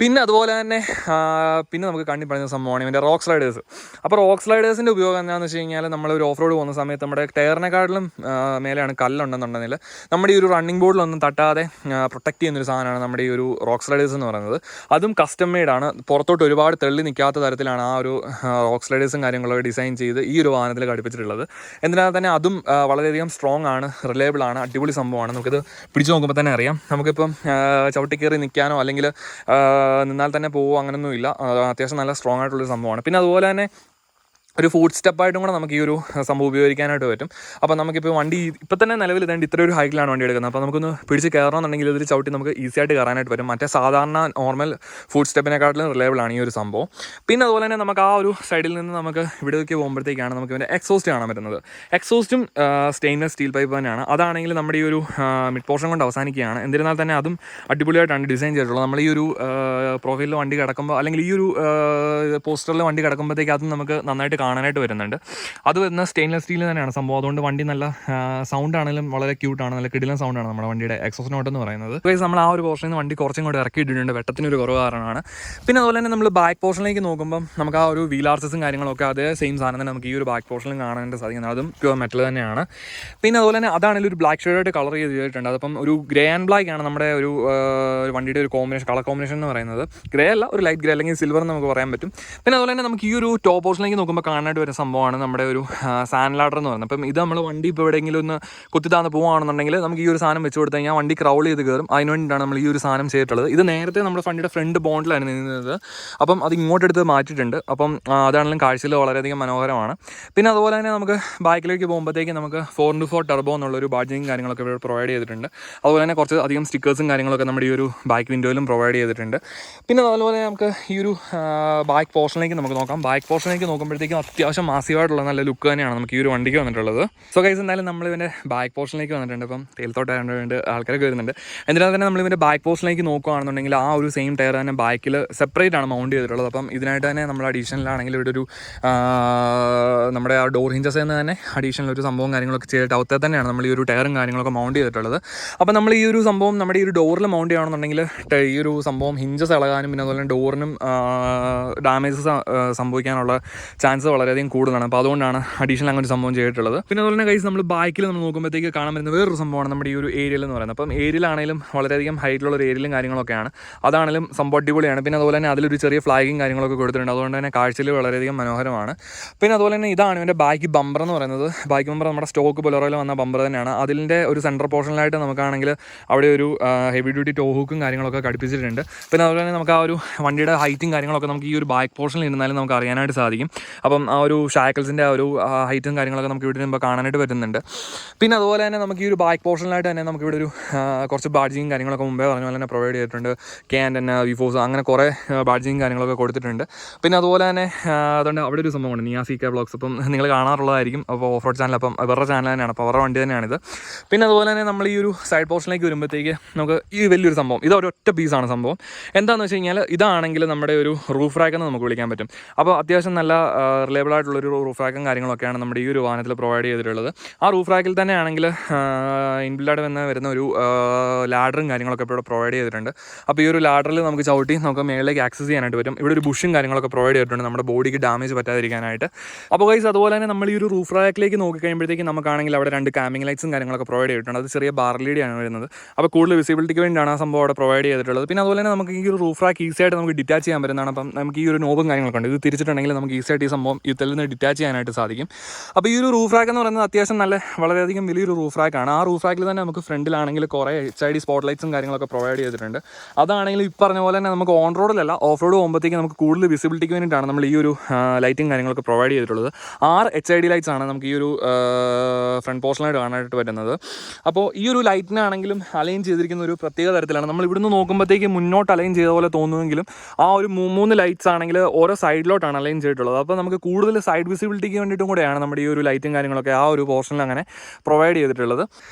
പിന്നെ അതുപോലെ തന്നെ പിന്നെ നമുക്ക് കണ്ണി പറയുന്ന സംഭവമാണ് ഇവൻ്റെ റോക്ക് സ്ലൈഡേഴ്സ്. അപ്പോൾ റോക്ക് സ്ലൈഡേഴ്സിൻ്റെ ഉപയോഗം എന്താണെന്ന് വെച്ച് കഴിഞ്ഞാൽ നമ്മളൊരു ഓഫ് റോഡ് പോകുന്ന സമയത്ത് നമ്മുടെ ടയറിനെക്കാട്ടിലും മേലെയാണ് കല്ലുണ്ടെന്നുണ്ടെങ്കിൽ നമ്മുടെ ഈ ഒരു റണ്ണിങ് ബോർഡിലൊന്നും തട്ടാതെ പ്രൊട്ടക്ട് ചെയ്യുന്നൊരു സാധനമാണ് നമ്മുടെ ഈ ഒരു റോക്ക് സ്ലൈഡേഴ്സ് എന്ന് പറയുന്നത്. അതും കസ്റ്റം മെയ്ഡാണ്. പുറത്തോട്ട് ഒരുപാട് തെള്ളി നിൽക്കാത്ത തരത്തിലാണ് ആ ഒരു റോക്ക് സ്ലൈഡേഴ്സും കാര്യങ്ങളൊക്കെ ഡിസൈൻ ചെയ്ത് ഈ ഒരു വാഹനത്തിൽ ഘടിപ്പിച്ചിട്ടുള്ളത്. എന്തിനാൽ തന്നെ അതും വളരെയധികം സ്ട്രോങ് ആണ്, റിലയബിൾ ആണ്, അടിപൊളി സംഭവമാണ്. നമുക്കിത് പിടിച്ചു നോക്കുമ്പോൾ തന്നെ അറിയാം. നമുക്കിപ്പം ചവിട്ടിക്കയറി നിൽക്കാനോ അല്ലെങ്കിൽ നിന്നാൽ തന്നെ പോവോ അങ്ങനെയൊന്നുമില്ല. അത്യാവശ്യം നല്ല സ്ട്രോങ് ആയിട്ടുള്ളൊരു സംഭവമാണ്. പിന്നെ അതുപോലെ തന്നെ ഒരു ഫുഡ് സ്റ്റെപ്പായിട്ടും കൂടെ നമുക്ക് ഈ ഒരു സംഭവം ഉപയോഗിക്കാനായിട്ട് പറ്റും. അപ്പോൾ നമുക്കിപ്പോൾ വണ്ടി ഇപ്പം തന്നെ നിലവിൽ ഇതേണ്ട ഇത്ര ഒരു ഹൈറ്റിലാണ് വണ്ടി എടുക്കുന്നത്. അപ്പോൾ നമുക്കൊന്ന് പിടിച്ച് കയറണമെന്നുണ്ടെങ്കിൽ ഇതിൽ ചവിട്ടി നമുക്ക് ഈസി ആയിട്ട് കയറാനായിട്ട് പറ്റും. മറ്റേ സാധാരണ നോർമൽ ഫുഡ് സ്റ്റെപ്പിനെക്കാട്ടിലും റിലയബിൾ ആണ് ഈ ഒരു സംഭവം. പിന്നെ അതുപോലെ തന്നെ നമുക്ക് ആ ഒരു സൈഡിൽ നിന്ന് നമുക്ക് ഇവിടേക്ക് പോകുമ്പോഴത്തേക്കാണ് നമുക്ക് ഇതിൻ്റെ എക്സോസ്റ്റ് കാണാൻ പറ്റുന്നത്. എക്സോസ്റ്റും സ്റ്റെയിൻലെസ് സ്റ്റീൽ പൈപ്പ് തന്നെയാണ്. അതാണെങ്കിൽ നമ്മുടെ ഈ ഒരു മിഡ് പോർഷൻ കൊണ്ട് അവസാനിക്കുകയാണ്. എന്നിരുന്നാൽ തന്നെ അതും അടിപൊളിയായിട്ടാണ് ഡിസൈൻ ചെയ്തിട്ടുള്ളത്. നമ്മൾ ഈ ഒരു പ്രൊഫൈലിൽ വണ്ടി കിടക്കുമ്പോൾ അല്ലെങ്കിൽ ഈ ഒരു പോസ്റ്ററിൽ വണ്ടി കിടക്കുമ്പോഴത്തേക്ക് അതും നമുക്ക് നന്നായിട്ട് കാണാനായിട്ട് വരുന്നുണ്ട്. അത് വരുന്ന സ്റ്റെയിൻലെസ് സ്റ്റീൽ തന്നെയാണ് സംഭവം. അതുകൊണ്ട് വണ്ടി നല്ല സൗണ്ട് ആണെങ്കിലും വളരെ ക്യൂട്ടാണ്, നല്ല കിടിലൻ സൗണ്ടാണ് നമ്മുടെ വണ്ടിയുടെ എക്സോസ്റ്റ് നോട്ട് എന്ന് പറയുന്നത്. നമ്മൾ ആ ഒരു പോർഷനിൽ നിന്ന് വണ്ടി കുറച്ചും കൂടെ ഇറക്കിയിട്ടുണ്ട്, വെട്ടത്തിനൊരു കുറവ് കാരണമാണ്. പിന്നെ അതുപോലെ തന്നെ നമ്മൾ ബാക്ക് പോർഷനിലേക്ക് നോക്കുമ്പം നമുക്ക് ആ ഒരു വീൽ ആർച്ചസും കാര്യങ്ങളൊക്കെ അതേ സെയിം സാധനം തന്നെ നമുക്ക് ഈ ഒരു ബാക്ക് പോർഷനിൽ കാണാനായിട്ട് സാധിക്കുന്നത്. അതും പ്യുവർ മെറ്റൽ തന്നെയാണ്. പിന്നെ അതുപോലെ തന്നെ അതാണെങ്കിൽ ഒരു ബ്ലാക്ക് ഷെയ്ഡായിട്ട് കളർ ചെയ്തിട്ടുണ്ട്. അതപ്പം ഒരു ഗ്രേ ആൻഡ് ബ്ലാക്ക് ആണ് നമ്മുടെ ഒരു വണ്ടിയുടെ ഒരു കോമ്പിനേഷൻ, കളർ കോമ്പിനേഷൻ എന്ന് പറയുന്നത്. ഗ്രേ അല്ല, ഒരു ലൈറ്റ് ഗ്രേ അല്ലെങ്കിൽ സിൽവർ എന്ന് നമുക്ക് പറയാൻ പറ്റും. പിന്നെ അതുപോലെ തന്നെ നമുക്ക് ഈ ഒരു ടോപ്പ് പോർഷനിലേക്ക് നോക്കുമ്പോൾ കാണാനായിട്ട് വരുന്ന സംഭവമാണ് നമ്മുടെ ഒരു സാൻഡ് ലാഡർ എന്ന് പറയുന്നത്. അപ്പം ഇത് നമ്മൾ വണ്ടി ഇപ്പോൾ എവിടെയെങ്കിലും ഒന്ന് കുത്തിത്താന്ന് പോവുകയാണെന്നുണ്ടെങ്കിൽ നമുക്ക് ഈ ഒരു സാധനം വെച്ച് കൊടുത്തു കഴിഞ്ഞാൽ വണ്ടി ക്രൗൾ ചെയ്ത് കയറും. അതിന് വേണ്ടിയിട്ടാണ് നമ്മൾ ഈ ഒരു സാധനം ചെയ്തിട്ടുള്ളത്. ഇത് നേരത്തെ നമ്മുടെ വണ്ടിയുടെ ഫ്രണ്ട് ബോണ്ടിലാണ് നിന്നത്. അപ്പം അത് ഇങ്ങോട്ടെടുത്ത് മാറ്റിയിട്ടുണ്ട്. അപ്പം അതാണെങ്കിലും കാഴ്ചയിൽ വളരെയധികം മനോഹരമാണ്. പിന്നെ അതുപോലെ തന്നെ നമുക്ക് ബാക്കിലേക്ക് പോകുമ്പോഴത്തേക്ക് നമുക്ക് 4x4 ടർബോ എന്നുള്ളൊരു ബാഡ്ജിങ് കാര്യങ്ങളൊക്കെ ഇവിടെ പ്രൊവൈഡ് ചെയ്തിട്ടുണ്ട്. അതുപോലെ തന്നെ കുറച്ച് അധികം സ്റ്റിക്കേഴ്സും കാര്യങ്ങളൊക്കെ നമ്മുടെ ഈ ഒരു ബാക്ക് വിൻഡോയിലും പ്രൊവൈഡ് ചെയ്തിട്ടുണ്ട്. പിന്നെ അതുപോലെ നമുക്ക് ഈ ഒരു ബാക്ക് പോർഷനിലേക്ക് നമുക്ക് നോക്കാം. ബാക്ക് പോർഷനിലേക്ക് നോക്കുമ്പോഴത്തേക്കും അത്യാവശ്യം മാസീവായിട്ടുള്ള നല്ല ലുക്ക് തന്നെയാണ് നമുക്ക് ഈ ഒരു വണ്ടിക്ക് വന്നിട്ടുള്ളത്. സോ ഗൈസ് എന്തായാലും നമ്മൾ ഇവൻ്റെ ബാക്ക് പോർഷനിലേക്ക് വന്നിട്ടുണ്ട്. ഇപ്പം തേൽത്തോട്ടായതുകൊണ്ട് ആൾക്കാരൊക്കെ വരുന്നുണ്ട്. എന്നിട്ട് തന്നെ നമ്മൾ ഇവൻ്റെ ബാക്ക് പോർഷനിലേക്ക് നോക്കുകയാണെന്നുണ്ടെങ്കിൽ ആ ഒരു സെയിം ടയർ തന്നെ ബാക്കിൽ സെപ്പറേറ്റ് ആണ് മൗണ്ട് ചെയ്തിട്ടുള്ളത്. അപ്പം ഇതിനായിട്ട് തന്നെ നമ്മൾ അഡീഷണലാണെങ്കിൽ ഇവിടെ ഒരു നമ്മുടെ ആ ഡോർ ഹിഞ്ചസ് എന്ന് തന്നെ അഡീഷണൽ ഒരു സംഭവം കാര്യങ്ങളൊക്കെ ചെയ്തിട്ട് അവത്തെ തന്നെയാണ് നമ്മൾ ഈ ഒരു ടയറും കാര്യങ്ങളൊക്കെ മൗണ്ട് ചെയ്തിട്ടുള്ളത്. അപ്പോൾ നമ്മൾ ഈ ഒരു സംഭവം നമ്മുടെ ഈ ഒരു ഡോറിൽ മൗണ്ട് ചെയ്യുകയാണെന്നുണ്ടെങ്കിൽ ഈ ഒരു സംഭവം ഹിഞ്ചസ് ഇളകാനും പിന്നെ അതുപോലെ ഡോറിനും ഡാമേജസ് സംഭവിക്കാനുള്ള ചാൻസ് വളരെയധികം കൂടുതലാണ്. അപ്പോൾ അതുകൊണ്ടാണ് അഡീഷണൽ അങ്ങനെ ഒരു സംഭവം ചെയ്തിട്ടുള്ളത്. പിന്നെ അതുപോലെ തന്നെ ഗൈസ് നമ്മൾ ബാക്കിൽ നമ്മൾ നോക്കുമ്പോഴത്തേക്ക് കാണാൻ വരുന്ന വേറൊരു സംഭവമാണ് നമ്മുടെ ഈ ഒരു ഏരിയയിൽ എന്ന് പറയുന്നത്. അപ്പം ഏരിയയിലാണെങ്കിലും വളരെയധികം ഹൈറ്റിലുള്ള ഒരു ഏരിയയിലും കാര്യങ്ങളൊക്കെയാണ്. അതാണെങ്കിലും സംഭവം അടിപൊളിയാണ്. പിന്നെ അതുപോലെ തന്നെ അതിലൊരു ചെറിയ ഫ്ലാഗും കാര്യങ്ങളൊക്കെ കൊടുത്തിട്ടുണ്ട്. അതുകൊണ്ട് തന്നെ കാഴ്ചയിൽ വളരെയധികം മനോഹരമാണ്. പിന്നെ അതുപോലെ തന്നെ ഇതാണ് ഇവൻ്റെ ബാക്ക് ബമ്പർ എന്ന് പറയുന്നത്. ബാക്ക് ബമ്പർ നമ്മുടെ സ്റ്റോക്ക് ബൊലേറോയിൽ വന്ന ബമ്പർ തന്നെയാണ്. അതിൻ്റെ ഒരു സെൻട്രൽ പോർഷനിലായിട്ട് നമുക്കാണെങ്കിൽ അവിടെ ഒരു ഹെവി ഡ്യൂട്ടി ടോ ഹൂക്കും കാര്യങ്ങളൊക്കെ ഘടിപ്പിച്ചിട്ടുണ്ട്. പിന്നെ അതുപോലെ തന്നെ നമുക്ക് ആ ഒരു വണ്ടിയുടെ ഹൈറ്റും കാര്യങ്ങളൊക്കെ നമുക്ക് ഈ ഒരു ബാക്ക് പോർഷനിൽ ഇരുന്നാലും നമുക്ക് അറിയാനായിട്ട് സാധിക്കും. അപ്പം ആ ഒരു ഷാക്കിൾസിൻ്റെ ആ ഒരു ഹൈറ്റും കാര്യങ്ങളൊക്കെ നമുക്ക് ഇവിടെ നിന്ന് കാണാനായിട്ട് പറ്റുന്നുണ്ട്. പിന്നെ അതുപോലെ തന്നെ നമുക്ക് ഈ ഒരു ബാക്ക് പോർഷനിലായിട്ട് തന്നെ നമുക്ക് ഇവിടെ ഒരു കുറച്ച് ബാഡ്ജിങ് കാര്യങ്ങളൊക്കെ മുമ്പേ പറഞ്ഞ പോലെ തന്നെ പ്രൊവൈഡ് ചെയ്തിട്ടുണ്ട്. തന്നെ വിഫോസ് അങ്ങനെ കുറേ ബാഡ്ജിങ് കാര്യങ്ങളൊക്കെ കൊടുത്തിട്ടുണ്ട്. പിന്നെ അതുപോലെ തന്നെ അതുകൊണ്ട് അവിടെ ഒരു സംഭവമുണ്ട് നിയാസിക്ക ബ്ലോഗ്സ്. അപ്പം നിങ്ങൾ കാണാറുള്ളതായിരിക്കും. അപ്പോൾ ഓഫ് റോഡ് ചാനൽ അപ്പം അവരുടെ ചാനൽ തന്നെയാണ്. അപ്പോൾ അവരുടെ വണ്ടി തന്നെയാണിത്. പിന്നെ അതുപോലെ തന്നെ നമ്മൾ ഈ ഒരു സൈഡ് പോർഷനിലേക്ക് വരുമ്പോഴത്തേക്ക് നമുക്ക് ഈ വലിയൊരു സംഭവം ഇത് ഒരൊറ്റ പീസാണ് സംഭവം. എന്താണെന്ന് വെച്ച് കഴിഞ്ഞാൽ ഇതാണെങ്കിൽ നമ്മുടെ ഒരു റൂഫ് റാക്ക് എന്ന് നമുക്ക് വിളിക്കാൻ പറ്റും. അപ്പോൾ അത്യാവശ്യം നല്ല റിലയബിൾ ആയിട്ടുള്ളൊരു റൂഫ് റാക്കും കാര്യങ്ങളൊക്കെയാണ് നമ്മുടെ ഈ ഒരു വാഹനത്തിൽ പ്രൊവൈഡ് ചെയ്തിട്ടുള്ളത്. ആ റൂഫ് റാക്കിൽ തന്നെ ആണെങ്കിൽ ഇൻബിൽഡായിട്ട് വരുന്ന ഒരു ലാഡറും കാര്യങ്ങളൊക്കെ ഇപ്പോൾ ഇവിടെ പ്രൊവൈഡ് ചെയ്തിട്ടുണ്ട്. അപ്പോൾ ഈ ഒരു ലാഡറിൽ നമുക്ക് ചവിട്ടി നമുക്ക് മേളിലേക്ക് ആക്സസ് ചെയ്യാനായിട്ട് പറ്റും. ഇവിടെ ഒരു ബുഷും കാര്യങ്ങളൊക്കെ പ്രൊവൈഡ് ചെയ്തിട്ടുണ്ട് നമ്മുടെ ബോഡിക്ക് ഡാമേജ് പറ്റാതിരിക്കാനായിട്ട്. അപ്പോൾ ഗൈസ് അതുപോലെ തന്നെ നമ്മൾ ഈ ഒരു റൂഫ് റാക്കിലേക്ക് നോക്കിക്കഴിയുമ്പോഴത്തേക്ക് നമുക്കാണെങ്കിൽ അവിടെ 2 കാമിംഗ് ലൈറ്റ്സും കാര്യങ്ങളൊക്കെ പ്രൊവൈഡ് ചെയ്തിട്ടുണ്ട്. അത് ചെറിയ ബാർലീഡിയാണ് വരുന്നത്. അപ്പോൾ കൂടുതൽ വിസിബിലിറ്റിക്ക് വേണ്ടിയാണ് ആ സംഭവം അവിടെ പ്രൊവൈഡ് ചെയ്തിട്ടുള്ളത്. പിന്നെ അതുപോലെ തന്നെ നമുക്ക് ഈ ഒരു റൂഫ് റാക്ക് ഈസി ആയിട്ട് നമുക്ക് ഡിറ്റാച്ച് ചെയ്യാൻ പറ്റുന്നതാണ്. അപ്പം നമുക്ക് ഈ ഒരു നോബും കാര്യങ്ങളൊക്കെ ഉണ്ട്. ഇത് തിരിച്ചിട്ടുണ്ടെങ്കിൽ നമുക്ക് ഈസി ആയിട്ട് ഈ സംഭവം ഇതിൽ നിന്ന് ഡിറ്റാച്ച് ചെയ്യാനായിട്ട് സാധിക്കും. അപ്പോൾ ഈ ഒരു റൂഫ് റാക്ക് എന്ന് പറയുന്നത് അത്യാവശ്യം നല്ല വളരെയധികം വലിയൊരു റൂഫ് റാക്കാണ്. ആ റൂഫ് റാക്കിൽ തന്നെ നമുക്ക് ഫ്രണ്ടിലാണെങ്കിൽ കുറേ HID സ്പോട്ട് ലൈറ്റ്സും കാര്യങ്ങളൊക്കെ പ്രൊവൈഡ് ചെയ്തിട്ടുണ്ട്. അതാണെങ്കിൽ ഈ പറഞ്ഞ പോലെ തന്നെ നമുക്ക് ഓൺ റോഡിലല്ല ഓഫ് റോഡ് പോകുമ്പോഴത്തേക്ക് നമുക്ക് കൂടുതൽ വിസിബിലിറ്റിക്ക് വേണ്ടിയിട്ടാണ് നമ്മൾ ഈ ഒരു ലൈറ്റും കാര്യങ്ങളൊക്കെ പ്രൊവൈഡ് ചെയ്തിട്ടുള്ളത്. 6 HID ലൈറ്റ്സ് ആണ് നമുക്ക് ഈ ഒരു ഫ്രണ്ട് പോർഷനായിട്ട് കാണാനായിട്ട് പറ്റുന്നത്. അപ്പോൾ ഈ ഒരു ലൈറ്റിനാണെങ്കിലും അലൈൻ ചെയ്തിരിക്കുന്ന ഒരു പ്രത്യേക തരത്തിലാണ്. നമ്മൾ ഇവിടുന്ന് നോക്കുമ്പോഴത്തേക്ക് മുന്നോട്ട് അലൈൻ ചെയ്ത പോലെ തോന്നുമെങ്കിലും ആ ഒരു 3 ലൈറ്റ്സ് ആണെങ്കിൽ ഓരോ സൈഡിലോട്ടാണ് അലൈൻ ചെയ്തിട്ടുള്ളത്. അപ്പോൾ നമുക്ക് കൂടുതൽ സൈഡ് വിസിബിലിറ്റിക്ക് വേണ്ടിയിട്ടും കൂടെയാണ് നമ്മുടെ ഈ ഒരു ലൈറ്റും കാര്യങ്ങളൊക്കെ ആ ഒരു പോർഷനിൽ അങ്ങനെ പ്രൊവൈഡ് ചെയ്തിട്ടുള്ളത്.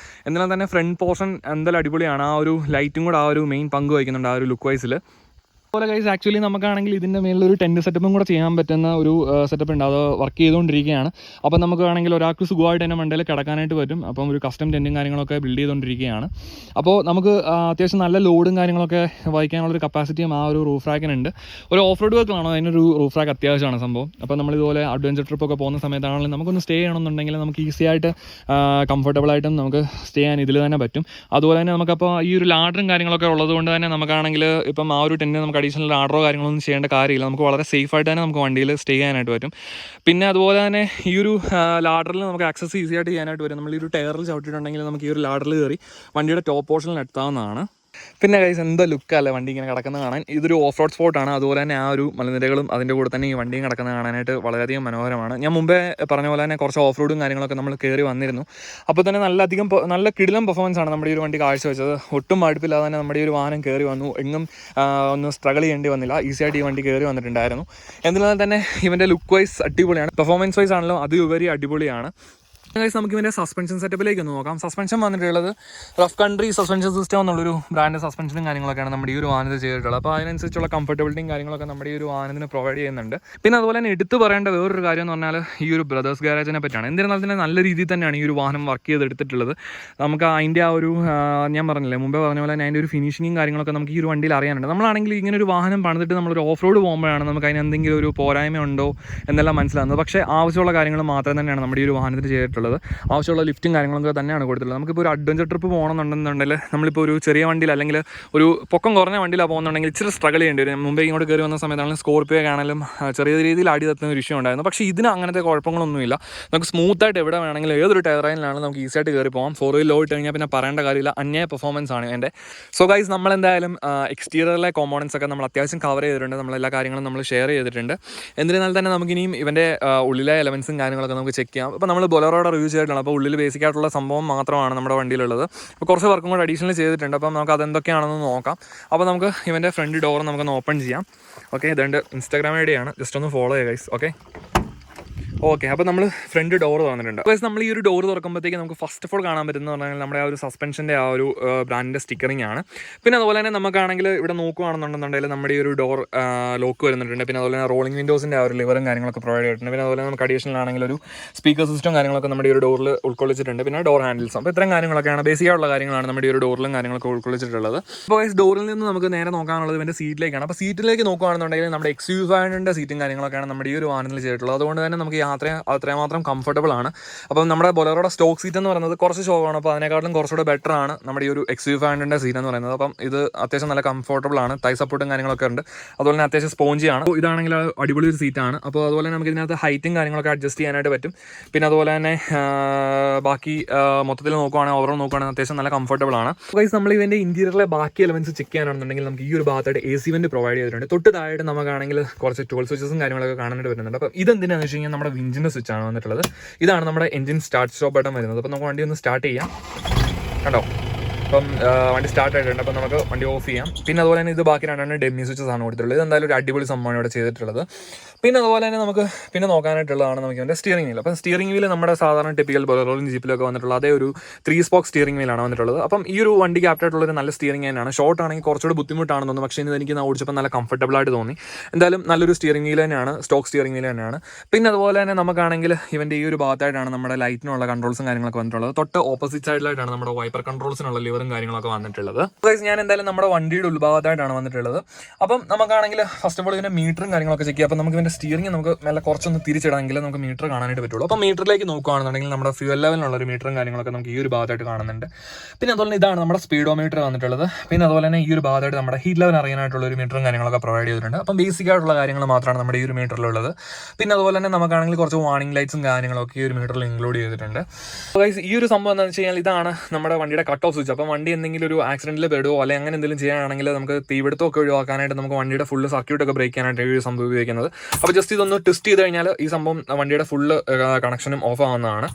എന്നാൽ തന്നെ ഫ്രണ്ട് പോർഷൻ എന്തായാലും അടിപൊളിയാണ്. ആ ഒരു ലൈറ്റും കൂടെ ആ ഒരു മെയിൻ പങ്ക് വഹിക്കുന്നുണ്ട് ആ ഒരു ലുക്ക് വൈസിൽ. അതുപോലെ ഗൈസ് ആക്ച്വലി നമുക്കാണെങ്കിൽ ഇതിൻ്റെ മേളിലൊരു ടെൻറ്റ് സെറ്റപ്പും കൂടെ ചെയ്യാൻ പറ്റുന്ന ഒരു സെറ്റപ്പ് ഉണ്ട്. അത് വർക്ക് ചെയ്തുകൊണ്ടിരിക്കുകയാണ്. അപ്പോൾ നമുക്ക് വേണമെങ്കിൽ ഒരാൾക്ക് സുഖമായിട്ട് തന്നെ മണ്ടയിൽ കിടക്കാനായിട്ട് പറ്റും. അപ്പം ഒരു കസ്റ്റം ടെൻറ്റും കാര്യങ്ങളൊക്കെ ബിൽഡ് ചെയ്തുകൊണ്ടിരിക്കുകയാണ്. അപ്പോൾ നമുക്ക് അത്യാവശ്യം നല്ല ലോഡും കാര്യങ്ങളൊക്കെ വഹിക്കാനുള്ളൊരു കപ്പാസിറ്റിയും ആ ഒരു റൂഫ് റാക്കിനുണ്ട്. ഒരു ഓഫ് റോഡ് വർക്കിലാണോ അതിനൊരു റൂഫ് റാക്ക് അത്യാവശ്യമാണ് സംഭവം. അപ്പോൾ നമ്മളിതുപോലെ അഡ്വഞ്ചർ ട്രിപ്പൊക്കെ പോകുന്ന സമയത്താണെങ്കിലും നമുക്കൊന്ന് സ്റ്റേ ചെയ്യണമെന്നുണ്ടെങ്കിൽ നമുക്ക് ഈസി ആയിട്ട് കംഫർട്ടബിളായിട്ടും നമുക്ക് സ്റ്റേ ചെയ്യാൻ ഇതിൽ തന്നെ പറ്റും. അതുപോലെ തന്നെ നമുക്കപ്പോൾ ഈ ഒരു ലാഡറും കാര്യങ്ങളൊക്കെ ഉള്ളത് കൊണ്ട് തന്നെ നമുക്കാണെങ്കിൽ ഇപ്പം ആ ഒരു ടെൻറ്റ് നമുക്ക് അഡീഷണൽ ലാഡറോ കാര്യങ്ങളൊന്നും ചെയ്യേണ്ട കാര്യമില്ല. നമുക്ക് വളരെ സേഫായിട്ട് തന്നെ നമുക്ക് വണ്ടിയിൽ സ്റ്റേ ചെയ്യാനായിട്ട് പറ്റും. പിന്നെ അതുപോലെ തന്നെ ഈ ഒരു ലാഡറിൽ നമുക്ക് ആക്സസ് ഈസി ആയിട്ട് ചെയ്യാനായിട്ട് വരും. നമ്മൾ ഈ ഒരു ടയറിൽ ചവിട്ടിയിട്ടുണ്ടെങ്കിൽ നമുക്ക് ഈ ഒരു ലാഡറിൽ കയറി വണ്ടിയുടെ ടോപ്പ് പോർഷനിൽ എത്താവുന്നതാണ്. പിന്നെ ഗൈസ് എന്താ ലുക്കല്ലേ വണ്ടി ഇങ്ങനെ കിടക്കുന്നത് കാണാൻ. ഇതൊരു ഓഫ് റോഡ് സ്പോട്ടാണ്. അതുപോലെ തന്നെ ആ ഒരു മലനിരകളും അതിൻ്റെ കൂടെ തന്നെ ഈ വണ്ടിയും കിടക്കുന്നത് കാണാനായിട്ട് വളരെയധികം മനോഹരമാണ്. ഞാൻ മുമ്പേ പറഞ്ഞ പോലെ തന്നെ കുറച്ച് ഓഫ് റോഡും കാര്യങ്ങളൊക്കെ നമ്മൾ കയറി വന്നിരുന്നു. അപ്പോൾ തന്നെ നല്ല കിടിലം പെർഫോമൻസ് ആണ് നമ്മുടെ ഈ ഒരു വണ്ടി കാഴ്ചവെച്ചത്. ഒട്ടും മടുപ്പില്ലാതെ തന്നെ നമ്മുടെ ഈ ഒരു വാഹനം കയറി വന്നു. എങ്ങും ഒന്ന് സ്ട്രഗിൾ ചെയ്യേണ്ടി വന്നില്ല. ഈസി ആയിട്ട് ഈ വണ്ടി കയറി വന്നിട്ടുണ്ടായിരുന്നു. എന്നിരുന്നാൽ തന്നെ ഇവൻ്റെ ലുക്ക് വൈസ് അടിപൊളിയാണ്. പെർഫോമൻസ് വൈസ് ആണല്ലോ അതുപരി അടിപൊളിയാണ്. നമുക്ക് ഇവൻ്റെ സസ്പെൻഷൻ സെറ്റപ്പിലേക്ക് ഒന്ന് നോക്കാം. സസ്പെൻഷൻ വന്നിട്ടുള്ളത് റഫ് കൺട്രി സസ്പെൻഷൻ സിസ്റ്റം എന്നുള്ളൊരു ബ്രാൻഡ് സസ്പെൻഷനും കാര്യങ്ങളൊക്കെയാണ് നമ്മുടെ ഈ ഒരു വാഹനത്തിൽ ചെയ്തിട്ടുള്ളത്. അപ്പോൾ അതിനനുസരിച്ചുള്ള കംഫർട്ടബിലിറ്റിയും കാര്യങ്ങളൊക്കെ നമ്മുടെ ഈ ഒരു വാഹനത്തിന് പ്രൊവൈഡ് ചെയ്യുന്നുണ്ട്. പിന്നെ അതുപോലെ തന്നെ എടുത്തു പറയേണ്ട വേറൊരു കാര്യം എന്ന് പറഞ്ഞാൽ ഈ ഒരു ബ്രദേഴ്സ് ഗാരേജിനെ പറ്റിയാണ്. എന്നിരുന്നാൽ തന്നെ നല്ല രീതിയിൽ തന്നെയാണ് ഈ ഒരു വാഹനം വർക്ക് ചെയ്തെടുത്തിട്ടുള്ളത്. നമുക്ക് അതിൻ്റെ ആ ഒരു ഞാൻ പറഞ്ഞില്ലേ മുമ്പേ പറഞ്ഞ പോലെ തന്നെ അതിൻ്റെ ഒരു ഫിനിഷിങ്ങും കാര്യങ്ങളൊക്കെ നമുക്ക് ഈ ഒരു വണ്ടിയിൽ അറിയാനുണ്ട്. നമ്മളാണെങ്കിൽ ഇങ്ങനെ ഒരു വാഹനം പണിതിട്ട് നമ്മളൊരു ഓഫ് റോഡ് പോകുമ്പോഴാണ് നമുക്ക് അതിന് എന്തെങ്കിലും ഒരു പോരായ്മ ഉണ്ടോ എന്നെല്ലാം മനസ്സിലാകുന്നത്. പക്ഷേ ആവശ്യമുള്ള കാര്യങ്ങൾ മാത്രം തന്നെയാണ് നമ്മുടെ ഈ ഒരു വാഹനത്തിൽ ചെയ്തിട്ടുള്ളത്. ആവശ്യമുള്ള ലിഫ്റ്റും കാര്യങ്ങളൊക്കെ തന്നെയാണ് കൊടുത്തിട്ടുള്ളത്. നമുക്കിപ്പോൾ ഒരു അഡ്വഞ്ചർ ട്രിപ്പ് പോകണമെന്നുണ്ടെന്നുണ്ടെങ്കിൽ നമ്മളിപ്പോൾ ഒരു ചെറിയ വണ്ടിയിൽ അല്ലെങ്കിൽ ഒരു പൊക്കം കുറഞ്ഞ വണ്ടിയിലാണ് പോകുന്നുണ്ടെങ്കിൽ ഇച്ചിരി സ്ട്രഗിൾ ചെയ്യേണ്ടി വരും. മുമ്പേ ഇങ്ങോട്ട് കയറി വന്ന സമയത്താണെങ്കിലും സ്കോർപ്പിയോ ആണെങ്കിലും ചെറിയ രീതിയിൽ അടി തത്തുന്ന ഒരു വിഷയം ഉണ്ടായിരുന്നു. പക്ഷേ ഇതിന് അങ്ങനത്തെ കുഴപ്പങ്ങളൊന്നുമില്ല. നമുക്ക് സ്മൂത്തായിട്ട് എവിടെ വേണമെങ്കിലും ഏതൊരു ടയർ ലൈനിലാണ് നമുക്ക് ഈസി ആയിട്ട് കയറി പോകാം. 4 വീൽ ലോ ഇട്ട് കഴിഞ്ഞാൽ പിന്നെ പറയേണ്ട കാര്യമില്ല. അന്യായ പെർഫോമൻസ് ആണ് എൻ്റെ. സോ ഗൈസ് നമ്മളെന്തായാലും എക്സ്റ്റീരിയറിലെ കോമ്പോണൻസ് ഒക്കെ നമ്മൾ അത്യാവശ്യം കവർ ചെയ്തിട്ടുണ്ട്. നമ്മളെല്ലാ കാര്യങ്ങളും നമ്മൾ ഷെയർ ചെയ്തിട്ടുണ്ട്. എന്നിരുന്നാൽ തന്നെ നമുക്കിനിയും ഇവൻ്റെ ഉള്ളിലെ എലമെൻസും കാര്യങ്ങളൊക്കെ നമുക്ക് ചെക്ക് ചെയ്യാം. അപ്പോൾ നമ്മൾ ബൊലേറോയുടെ റിവ്യൂ ചെയ്തിട്ടുണ്ട്. അപ്പോൾ ഉള്ളിൽ ബേസിക് ആയിട്ടുള്ള സംഭവം മാത്രമാണ് നമ്മുടെ വണ്ടിയിലുള്ളത്. അപ്പോൾ കുറച്ച് വർക്കും കൂടെ അഡീഷണൽ ചെയ്തിട്ടുണ്ട്. അപ്പം നമുക്ക് അതെന്തൊക്കെയാണെന്ന് നോക്കാം. അപ്പോൾ നമുക്ക് ഇവൻ്റെ ഫ്രണ്ട് ഡോർ നമുക്കൊന്ന് ഓപ്പൺ ചെയ്യാം. ഓക്കെ, ഇതുണ്ട് ഇൻസ്റ്റാഗ്രാം ഐഡിയാണ്. ജസ്റ്റ് ഒന്ന് ഫോളോ ചെയ്യുക ഗൈസ്. ഓക്കെ, ഓക്കെ, അപ്പോൾ നമ്മൾ ഫ്രണ്ട് ഡോർ തുറന്നിട്ടുണ്ട്. അപ്പോൾ നമ്മൾ ഈ ഒരു ഡോർ തുറക്കുമ്പോഴത്തേക്ക് നമുക്ക് ഫസ്റ്റ് ഓഫ് ഓൾ കാണാൻ പറ്റുന്നത് പറഞ്ഞാൽ നമ്മുടെ ആ ഒരു സസ്പെൻഷൻ്റെ ആ ഒരു ബ്രാൻഡിൻ്റെ സ്റ്റിക്കറിംഗ് ആണ്. പിന്നെ അതുപോലെ തന്നെ നമുക്കാണെങ്കിൽ ഇവിടെ നോക്കുകയാണെന്നുണ്ടെന്നുണ്ടെങ്കിൽ നമ്മുടെ ഈ ഒരു ഡോർ ലോക്ക് വരുന്നുണ്ട്. പിന്നെ അതുപോലെ തന്നെ റോളിംഗ് വിൻഡോസിൻ്റെ ആ ഒരു ലിവറും കാര്യങ്ങളൊക്കെ പ്രൊവൈഡ് ചെയ്തിട്ടുണ്ട്. പിന്നെ അതുപോലെ നമുക്ക് അഡീഷണൽ ആണെങ്കിൽ ഒരു സ്പീക്കർ സിസ്റ്റം കാര്യങ്ങളൊക്കെ നമ്മുടെ ഈ ഒരു ഡോറിൽ ഉൾക്കൊള്ളിച്ചിട്ടുണ്ട്. പിന്നെ ഡോർ ഹാൻഡിൽസും. അപ്പോൾ ഇത്രയും കാര്യങ്ങളൊക്കെയാണ് ബേസിക്കായിട്ടുള്ള കാര്യങ്ങളാണ് നമ്മുടെ ഈ ഒരു ഡോറിലും കാര്യങ്ങളൊക്കെ ഉൾക്കൊള്ളിച്ചിട്ടുള്ളത്. അപ്പോൾ ഡോറിൽ നിന്ന് നമുക്ക് നേരെ നോക്കാനുള്ളത് ഇവൻ്റെ സീറ്റിലേക്കാണ്. അപ്പോൾ സീറ്റിലേക്ക് നോക്കുകയാണെന്നുണ്ടെങ്കിൽ നമ്മുടെ XUV500 സീറ്റും കാര്യങ്ങളൊക്കെയാണ് നമ്മുടെ ഈ ഒരു വാഹനത്തിൽ ചെയ്തിട്ടുള്ളത്. അതുകൊണ്ട് തന്നെ നമുക്ക് അത്രമാത്രം കംഫർട്ടബിൾ ആണ്. അപ്പം നമ്മുടെ ബൊലേറോയുടെ സ്റ്റോക്ക് സീറ്റ് എന്ന് പറയുന്നത് കുറച്ച് ഷോക്കാണ്. അപ്പോൾ അതിനെക്കാളും കുറച്ചുകൂടെ ബെറ്റർ ആണ് നമ്മുടെ ഈ ഒരു XUV500 സീറ്റ് എന്ന് പറയുന്നത്. അപ്പം ഇത് അത്യാവശ്യം നല്ല കംഫർട്ടബിൾ ആണ്. തൈ സപ്പോർട്ടും കാര്യങ്ങളൊക്കെ ഉണ്ട്. അതുപോലെ തന്നെ അത്യാവശ്യം സ്പോഞ്ചിയാണ്. ഇതാണെങ്കിൽ അടിപൊളി ഒരു സീറ്റാണ്. അപ്പോൾ അതുപോലെ തന്നെ നമുക്ക് ഇതിനകത്ത് ഹൈറ്റും കാര്യങ്ങളൊക്കെ അഡ്ജസ്റ്റ് ചെയ്യാനായിട്ട് പറ്റും. പിന്നെ അതുപോലെ തന്നെ ബാക്കി മൊത്തത്തിൽ നോക്കുകയാണെങ്കിൽ ഓവറോൾ നോക്കുകയാണെങ്കിൽ അത്യാവശ്യം നല്ല കംഫർട്ടബിൾ ആണ്. ഗൈസ് നമ്മൾ ഇവൻ്റെ ഇന്റീരിയറിലെ ബാക്കി എലമെന്റ്സ് ചെക്ക് ചെയ്യാനാണെന്നുണ്ടെങ്കിൽ നമുക്ക് ഈ ഒരു ഭാഗത്തായിട്ട് AC വെന്റ് പ്രൊവൈഡ് ചെയ്തിട്ടുണ്ട്. തൊട്ട് താഴെ നമുക്കാണെങ്കിൽ കുറച്ച് ടൂൾ സ്വിച്ചസും കാര്യങ്ങളൊക്കെ കാണാനായിട്ട് വരുന്നുണ്ട്. അപ്പോൾ ഇതെന്തിനാണെന്ന് വെച്ച് കഴിഞ്ഞാൽ നമ്മുടെ വിഞ്ചിൻ്റെ സ്വിച്ച് ആണ് വന്നിട്ടുള്ളത്. ഇതാണ് നമ്മുടെ എഞ്ചിൻ സ്റ്റാർട്ട് സ്റ്റോപ്പ് ബട്ടൺ വരുന്നത്. അപ്പോൾ നമുക്ക് വണ്ടി ഒന്ന് സ്റ്റാർട്ട് ചെയ്യാം. കണ്ടോ, അപ്പം വണ്ടി സ്റ്റാർട്ട് ആയിട്ടുണ്ട്. അപ്പം നമുക്ക് വണ്ടി ഓഫ് ചെയ്യാം. പിന്നെ അതുപോലെ തന്നെ ഇത് ബാക്കി രണ്ടെണ്ണം ഡെമ്മി സ്വിച്ചസ് ആണ് കൊടുത്തിട്ടുള്ളത്. ഇത് എന്തായാലും ഒരു അടിപൊളി സംഭവമാണ് ഇവിടെ ചെയ്തിട്ടുള്ളത്. പിന്നെ അതുപോലെ തന്നെ നമുക്ക് പിന്നെ നോക്കാനായിട്ടുള്ളതാണ് നമുക്ക് ഇതിൻ്റെ സ്റ്റിയറിംഗ് വീൽ. അപ്പം സ്റ്റിയറിംഗ് വീൽ നമ്മുടെ സാധാരണ ടിപ്പിക്കൽ ബൊലേറോയും ജീപ്പിലൊക്കെ വന്നിട്ടുള്ള അതേ ഒരു 3 സ്പോക്ക് സ്റ്റിയറിംഗ് വീലാണ് വന്നിട്ടുള്ളത്. അപ്പം ഈ ഒരു വണ്ടിക്ക് ആപ്റ്റായിട്ടുള്ളൊരു നല്ല സ്റ്റിയറിംഗ് തന്നെയാണ്. ഷോർട്ട് ആണെങ്കിൽ കുറച്ചുകൂടി ബുദ്ധിമുട്ടാണെന്ന് തോന്നുന്നു. പക്ഷേ ഇത് എനിക്ക് ഓടിച്ചപ്പോൾ നല്ല കംഫർട്ടബിൾ ആയിട്ട് തോന്നി. എന്തായാലും നല്ലൊരു സ്റ്റിയറിംഗ് വീൽ തന്നെയാണ്, സ്റ്റോക്ക് സ്റ്റിയറിംഗ് വീൽ തന്നെയാണ്. പിന്നെ അതുപോലെ തന്നെ നമുക്കാണെങ്കിൽ ഇവൻ്റെ ഈ ഒരു ഭാഗത്തായിട്ടാണ് നമ്മുടെ ലൈറ്റിനുള്ള കൺട്രോൾസും കാര്യങ്ങളൊക്കെ വന്നിട്ടുള്ളത്. തൊട്ട് ഓപ്പോസിറ്റ് സൈഡിലായിട്ടാണ് നമ്മുടെ വൈപ്പർ കൺട്രോൾസിനുള്ള ലിവറും കാര്യങ്ങളൊക്കെ വന്നിട്ടുള്ളത്. ഞാൻ എന്തായാലും നമ്മുടെ വണ്ടിയുടെ ഉൾഭാഗത്തായിട്ടാണ് വന്നിട്ടുള്ളത്. അപ്പം നമുക്കാണെങ്കിൽ ഫസ്റ്റ് ഓഫ് ഓൾ ഇതിൻ്റെ മീറ്ററും കാര്യങ്ങളൊക്കെ ചെക്ക് ചെയ്യാം. അപ്പം നമുക്ക് ഇതിൻ്റെ സ്റ്റിയറിംഗ് നമുക്ക് നല്ല കുറച്ചൊന്ന് തിരിച്ചിടാമെങ്കിൽ നമുക്ക് മീറ്റർ കാണാനായിട്ട് പറ്റുള്ളൂ. അപ്പോൾ മീറ്ററിലേക്ക് നോക്കുകയാണെന്നുണ്ടെങ്കിൽ നമ്മുടെ ഫ്യൂൽ ലെവലിനുള്ള ഒരു മീറ്ററും കാര്യങ്ങളൊക്കെ നമുക്ക് ഈ ഒരു ഭാഗത്തായിട്ട് കാണുന്നുണ്ട്. പിന്നെ അതുപോലെ ഇതാണ് നമ്മുടെ സ്പീഡോമീറ്റർ വന്നിട്ടുള്ളത്. പിന്നെ അതുപോലെ തന്നെ ഈ ഒരു ഭാഗത്തായിട്ട് നമ്മുടെ ഹീറ്റ് ലെവൽ അറിയാനായിട്ടുള്ള ഒരു മീറ്ററും കാര്യങ്ങളൊക്കെ പ്രൊവൈഡ് ചെയ്തിട്ടുണ്ട്. അപ്പം ബേസിക് ആയിട്ടുള്ള കാര്യങ്ങൾ മാത്രമാണ് നമ്മുടെ ഈ ഒരു മീറ്ററിലുള്ളത്. പിന്നെ അതുപോലെ തന്നെ നമുക്കാണെങ്കിൽ കുറച്ച് വാർണിംഗ് ലൈറ്റ്സും കാര്യങ്ങളൊക്കെ ഈ ഒരു മീറ്ററിൽ ഇൻക്ലൂഡ് ചെയ്തിട്ടുണ്ട്. ഈ ഒരു സംഭവം എന്താണെന്ന് വെച്ച് കഴിഞ്ഞാൽ ഇതാണ് നമ്മുടെ വണ്ടിയുടെ കട്ട് ഓഫ് സ്വിച്ച്. അപ്പം വണ്ടി എന്തെങ്കിലും ഒരു ആക്സിഡന്റിൽ പെടുവോ അല്ലെങ്കിൽ അങ്ങനെ എന്തെങ്കിലും ചെയ്യാനാണെങ്കിൽ നമുക്ക് തീപിടുത്തമൊക്കെ ഒഴിവാക്കാനായിട്ട് നമുക്ക് വണ്ടിയുടെ ഫുള്ള് സർക്യൂട്ടൊക്കെ ബ്രേക്ക് ചെയ്യാനായിട്ട് ഈ സംഭവം ഉപയോഗിക്കുന്നത്. അപ്പോൾ ജസ്റ്റ് ഇതൊന്ന് ടെസ്റ്റ് ചെയ്ത് കഴിഞ്ഞാൽ ഈ സംഭവം വണ്ടിയുടെ ഫുള്ള് കണക്ഷനും ഓഫ് ആവുന്നതാണ്.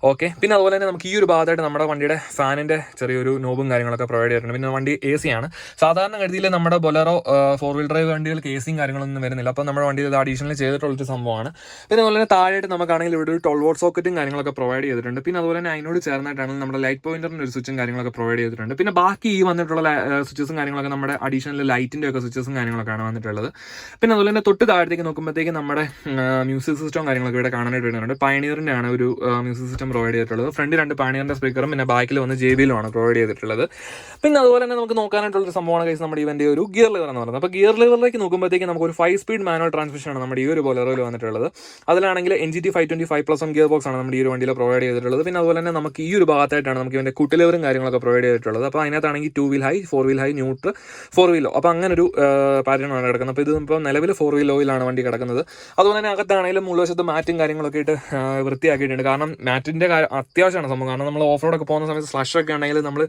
ഓക്കെ, പിന്നെ അതുപോലെ തന്നെ നമുക്ക് ഈ ഒരു ഭാഗത്തായിട്ട് നമ്മുടെ വണ്ടിയുടെ ഫാനിൻ്റെ ചെറിയൊരു നോബും കാര്യങ്ങളൊക്കെ പ്രൊവൈഡ് ചെയ്തിട്ടുണ്ട്. പിന്നെ വണ്ടി AC ആണ്. സാധാരണ ഗതിയിൽ നമ്മുടെ ബൊലേറോ 4 വീൽ ഡ്രൈവ് വണ്ടികൾക്ക് AC കാര്യങ്ങളൊന്നും വരുന്നില്ല. അപ്പോൾ നമ്മുടെ വണ്ടിയിൽ ഇത് അഡീഷണൽ ചെയ്തിട്ടുള്ളൊരു സംഭവമാണ്. പിന്നെ അതുപോലെ തന്നെ താഴെയായിട്ട് നമുക്കാണെങ്കിൽ ഇവിടെ ഒരു 12 വോൾട്ട് സോക്കറ്റും കാര്യങ്ങളൊക്കെ പ്രൊവൈഡ് ചെയ്തിട്ടുണ്ട്. പിന്നെ അതുപോലെ തന്നെ അതിനോട് ചേർന്നിട്ടാണ് നമ്മുടെ ലൈറ്റ് പോയിന്ററിൻ്റെ ഒരു സ്വിച്ചും കാര്യങ്ങളൊക്കെ പ്രൊവൈഡ് ചെയ്തിട്ടുണ്ട്. പിന്നെ ബാക്കി ഈ വന്നിട്ടുള്ള സ്വിച്ചസും കാര്യങ്ങളൊക്കെ നമ്മുടെ അഡീഷണൽ ലൈറ്റിൻ്റെ ഒക്കെ സ്വിച്ചസും കാര്യങ്ങളൊക്കെയാണ് വന്നിട്ടുള്ളത്. പിന്നെ അതുപോലെ തന്നെ തൊട്ട് താഴത്തേക്ക് നോക്കുമ്പോഴത്തേക്ക് നമ്മുടെ മ്യൂസിക് സിസ്റ്റം കാര്യങ്ങളൊക്കെ ഇവിടെ കാണാനായിട്ട് വരുന്നുണ്ട്. പയനിയറിൻ്റെ ആണ് ഒരു മ്യൂസിക് സിസ്റ്റം പ്രൊവൈഡ് ചെയ്തിട്ടുള്ളത്. ഫ്രണ്ട് 2 പയനിയറിൻ്റെ സ്പീക്കറും പിന്നെ ബാക്കിൽ വന്ന് JBL ആണ് പ്രൊവൈഡ് ചെയ്തിട്ടുള്ളത്. പിന്നെ അതുപോലെ തന്നെ നമുക്ക് നോക്കാനായിട്ടുള്ളൊരു സംഭവമാണ് കേസ് നമ്മുടെ ഇവൻ്റെ ഒരു ഗിയർ ലിവർ എന്ന് പറയുന്നത്. അപ്പോൾ ഗിയർ ലിവറിലേക്ക് നോക്കുമ്പോഴത്തേക്ക് നമുക്ക് ഒരു 5 സ്പീഡ് മാനുവൽ ട്രാൻസ്മിഷൻ ആണ് നമ്മുടെ ഈ ഒരു ബൊലേറോയിൽ വന്നിട്ടുള്ളത്. അതിലാണെങ്കിൽ NGT 525+1 ഗിയർ ബോക്സ് ആണ് നമ്മുടെ ഈ ഒരു വണ്ടിയിൽ പ്രൊവൈഡ് ചെയ്തിട്ടുള്ളത്. പിന്നെ അതുപോലെ തന്നെ നമുക്ക് ഈ ഒരു ഭാഗത്തായിട്ടാണ് നമുക്ക് ഇവൻ്റെ കുട്ടി ലിവറും കാര്യങ്ങളൊക്കെ പ്രൊവൈഡ് ചെയ്തിട്ടുള്ളത്. അപ്പോൾ അതിനകത്താണെങ്കിൽ 2 wheel high, 4 wheel high, neutral, 4 wheel low. അപ്പോൾ അങ്ങനെ ഒരു പാറ്റേണാണ് കിടക്കുന്നത്. അപ്പോൾ ഇത് ഇപ്പോൾ നിലവിൽ 4 വീൽ ലോയിലാണ് വണ്ടി കിടക്കുന്നത്. അതുപോലെ തന്നെ അകത്താണെങ്കിലും ഉൾവശത്ത് മാറ്റും കാര്യങ്ങളൊക്കെ ഇട്ട് വൃത്തിയാക്കിയിട്ടുണ്ട്. കാരണം മാറ്റിൻ്റെ അത്യാവശ്യമാണ് സംഭവം. കാരണം നമ്മൾ ഓഫ് റോഡൊക്കെ പോകുന്ന സമയത്ത് സ്ലഷൊക്കെ ഉണ്ടെങ്കിൽ നമ്മൾ